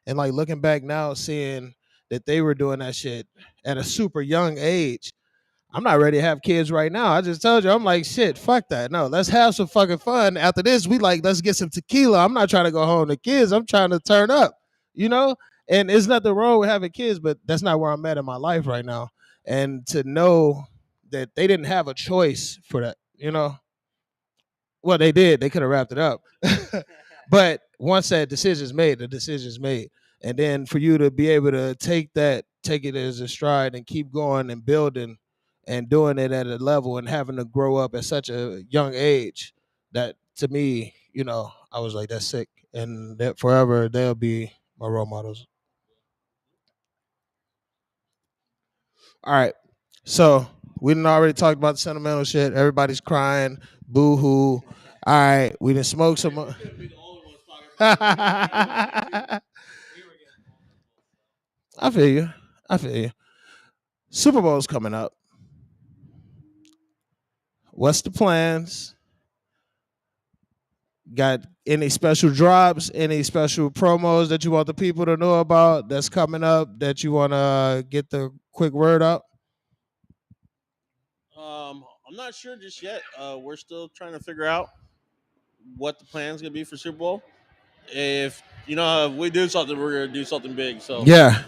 and like looking back now, seeing that they were doing that shit at a super young age. I'm not ready to have kids right now. I just told you, I'm like, shit, fuck that. No, let's have some fucking fun. After this, let's get some tequila. I'm not trying to go home to kids. I'm trying to turn up, you know? And there's nothing wrong with having kids, but that's not where I'm at in my life right now. And to know that they didn't have a choice for that. Well, they did. They could have wrapped it up. But once that decision's made, the decision's made. And then for you to be able to take it as a stride and keep going and building and doing it at a level and having to grow up at such a young age, that to me, I was like, that's sick. And that forever they'll be my role models. All right. So we done already talked about the sentimental shit. Everybody's crying. Boo hoo. All right. We done smoked some. I feel you. I feel you. Super Bowl's coming up. What's the plans? Got any special drops, any special promos that you want the people to know about that's coming up that you want to get the quick word out? I'm not sure just yet. We're still trying to figure out what the plan's gonna be for Super Bowl. If if we do something, we're gonna do something big. So yeah,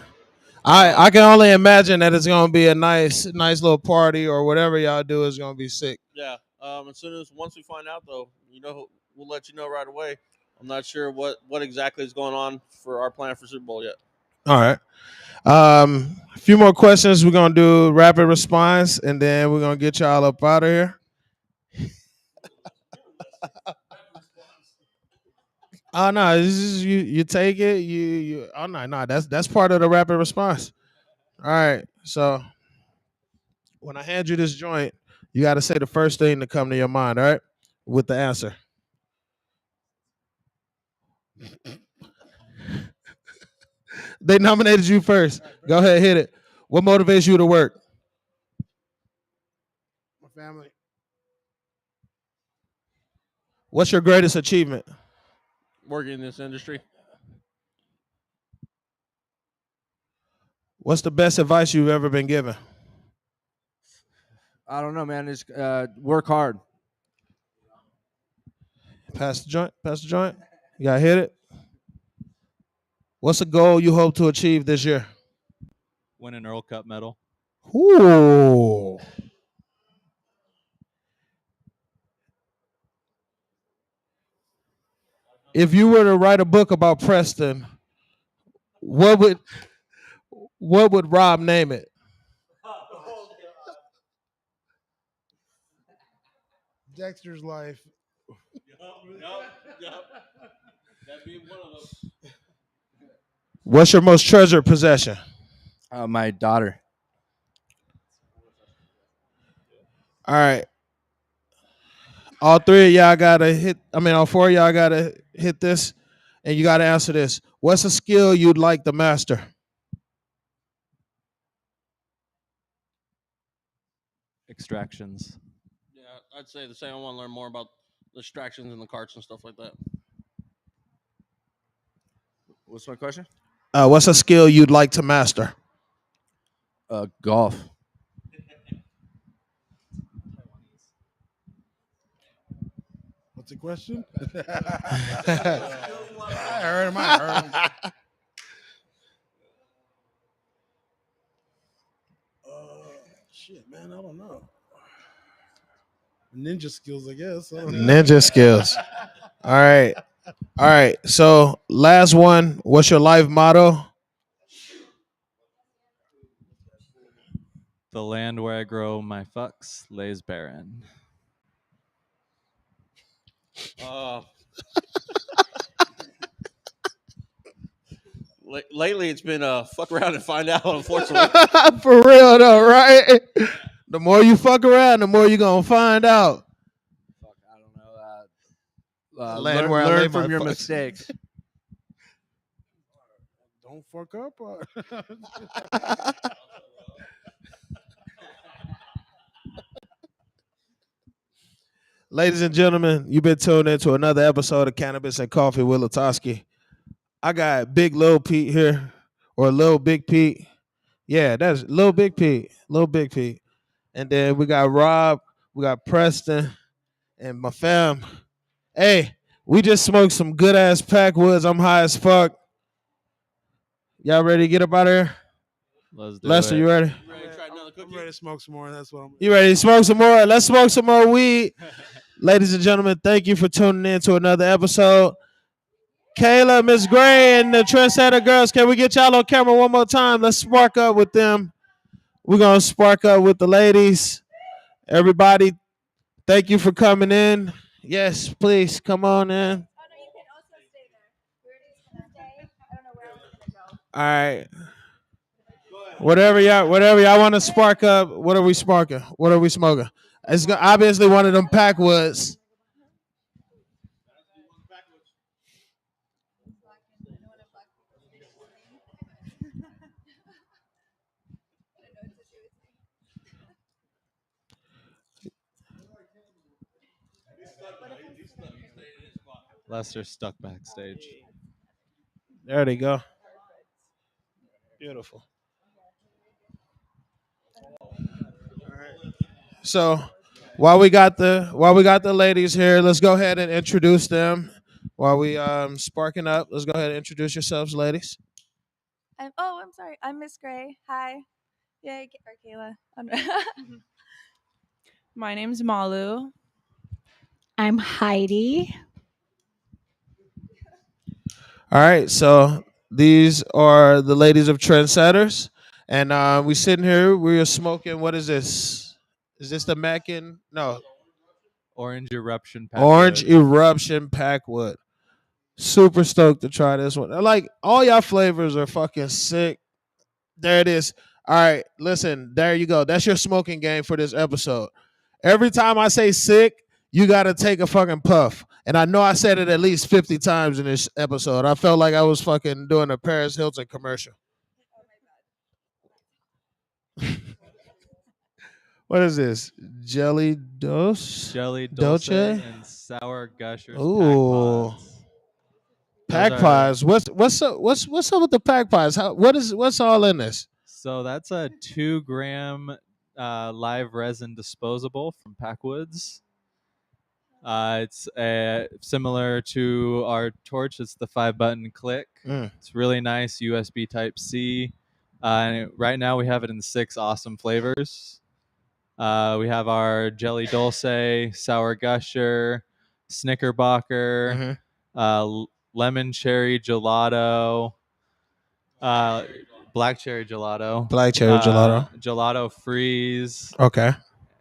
I can only imagine that it's gonna be a nice little party, or whatever y'all do is gonna be sick. Yeah. As soon as once we find out, though, we'll let you know right away. I'm not sure what exactly is going on for our plan for Super Bowl yet. All right. A few more questions. We're gonna do rapid response, and then we're gonna get y'all up out of here. Oh no, this is you take it. You oh no, that's part of the rapid response. All right. So when I hand you this joint, you gotta say the first thing to come to your mind, all right? With the answer. They nominated you first. Go ahead, hit it. What motivates you to work? My family. What's your greatest achievement? Working in this industry. What's the best advice you've ever been given? I don't know, man. It's work hard. Pass the joint. Pass the joint. You gotta hit it. What's a goal you hope to achieve this year? Win an Earl Cup medal. Ooh. If you were to write a book about Preston, what would Rob name it? Dexter's Life. Yep. That'd be one of them. What's your most treasured possession? My daughter. All right. All three of y'all gotta hit. All four of y'all gotta hit this, and you gotta answer this. What's a skill you'd like to master? Extractions. Yeah, I'd say the same. I want to learn more about the distractions in the carts and stuff like that. What's my question? What's a skill you'd like to master? Golf. the question. I heard him. Shit, man, I don't know. Ninja skills, I guess. I don't know. Ninja skills. All right. So last one. What's your life motto? The land where I grow my fucks lays barren. Lately, it's been fuck around and find out. Unfortunately, For real though, right? The more you fuck around, the more you gonna find out. Fuck, I don't know. Land where I lay Learn my from your fucks. mistakes. Don't fuck up. Ladies and gentlemen, you've been tuned into another episode of Cannabis and Coffee with LaTosque. I got Big Lil Pete here, or Lil Big Pete. Yeah, that's Lil Big Pete. Lil Big Pete. And then we got Rob, we got Preston, and my fam. Hey, we just smoked some good ass Packwoods. I'm high as fuck. Y'all ready to get up out of here? Let's do Lester, it. you ready? I'm ready to smoke some more. That's what I'm. You ready to smoke some more? Let's smoke some more weed. Ladies and gentlemen, thank you for tuning in to another episode. Kayla, Miss Gray, and the Trendsetter girls, can we get y'all on camera one more time? Let's spark up with them. We're going to spark up with the ladies. Everybody, thank you for coming in. Yes, please, come on in. Oh, no, you can also stay there. We're just gonna stay. I don't know where else we're gonna go. All right. Whatever y'all want to spark up, what are we sparking? What are we smoking? It's obviously one of them Packwoods. Lester's stuck backstage. There they go. Beautiful. So while we got the ladies here, let's go ahead and introduce them. While we sparking up, let's go ahead and introduce yourselves, ladies. I'm sorry. I'm Miss Gray. Hi. Yeah, or Kayla. My name's Malu. I'm Heidi. All right, so these are the ladies of Trendsetters, and we sitting here. We are smoking. What is this? Is this the Mackin? No, Orange Eruption. Orange Packwood. Eruption Packwood. Super stoked to try this one. Like all y'all flavors are fucking sick. There it is. All right, listen. There you go. That's your smoking game for this episode. Every time I say sick, you gotta take a fucking puff. And I know I said it at least 50 times in this episode. I felt like I was fucking doing a Paris Hilton commercial. What is this? Jelly Dose? Jelly Dulce Dolce? and Sour Gushers. Ooh. Pack Pack Pods. pies. What's up with the pack pies? What's all in this? So that's a 2-gram live resin disposable from Packwoods. It's similar to our torch. It's the 5-button click. It's really nice USB Type-C. And right now we have it in 6 awesome flavors. We have our Jelly Dulce, Sour Gusher, Snickerbocker, Lemon Cherry Gelato, Black Cherry Gelato. Black Cherry Gelato. Gelato Freeze. Okay.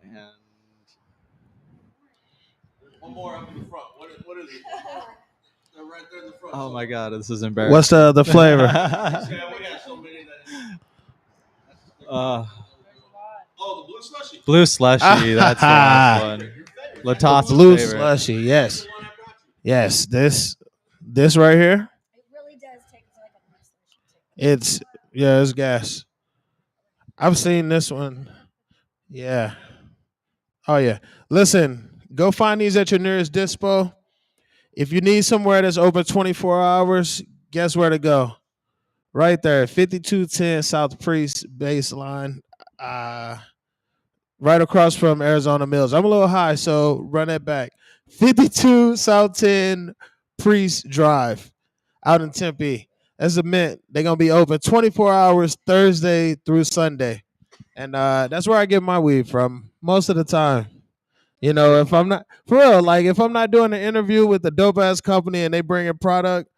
And one more up in the front. What is it? They're right there in the front. oh my god, this is embarrassing. What's the flavor? Yeah, we got so many that. Oh, the blue slushy. Blue Slushy. That's the last one. LaTosque Blue favorite. slushy. Yes. Yes. This right here. It really does take like a nice It's gas. I've seen this one. Yeah. Oh yeah. Listen, go find these at your nearest dispo. If you need somewhere that's open 24 hours, guess where to go? Right there, 5210 South Priest Baseline. right across from Arizona Mills. I'm a little high, so run that back. 52 South 10 Priest Drive out in Tempe. That's a mint. They're going to be open 24 hours Thursday through Sunday. And that's where I get my weed from most of the time. You know, if I'm not, for real, like if I'm not doing an interview with a dope ass company and they bring a product,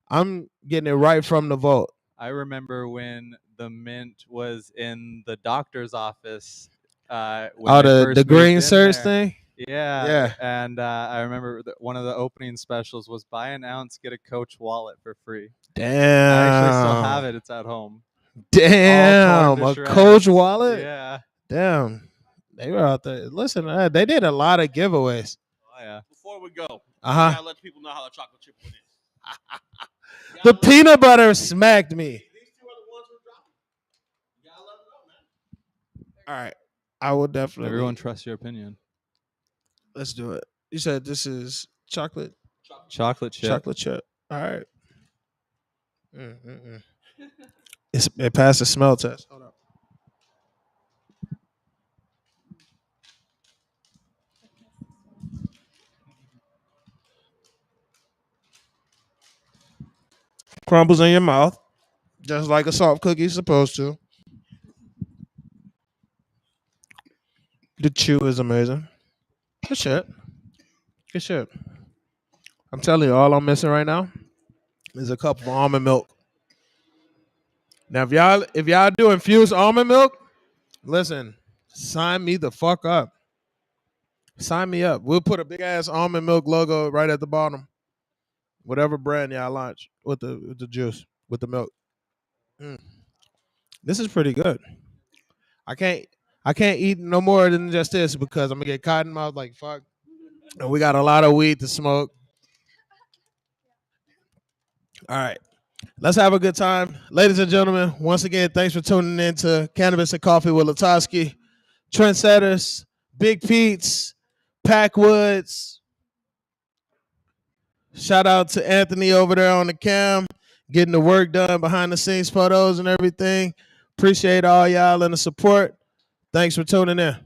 I'm getting it right from the vault. I remember when the mint was in the doctor's office. When I the first moved green in search there. thing? Yeah. Yeah. And I remember one of the opening specials was buy an ounce, get a Coach wallet for free. Damn. I actually still have it. It's at home. Damn. A Coach wallet? Yeah. Damn. They were out there. Listen, they did a lot of giveaways. Oh, yeah. Before we go, Uh-huh. I gotta let people know how the chocolate chip one is. The peanut butter smacked me. These two are the ones we're dropping. You gotta let them know, man. All right. I will definitely. Everyone trusts your opinion. Let's do it. You said this is chocolate Chocolate chip. Chocolate chip. All right. It passed the smell test. Hold up. Crumbles in your mouth, just like a soft cookie's supposed to. The chew is amazing. Good shit. Good shit. I'm telling you, all I'm missing right now is a cup of almond milk. Now, if y'all do infused almond milk, listen, sign me the fuck up. Sign me up. We'll put a big ass almond milk logo right at the bottom. Whatever brand y'all launch with the juice, with the milk. This is pretty good. I can't eat no more than just this because I'm gonna get cotton mouth like fuck. And we got a lot of weed to smoke. All right. Let's have a good time. Ladies and gentlemen, once again, thanks for tuning in to Cannabis and Coffee with LaTosque. Trendsetters, Big Petes, Packwoods. Shout out to Anthony over there on the cam, getting the work done, behind the scenes photos and everything. Appreciate all y'all and the support. Thanks for tuning in.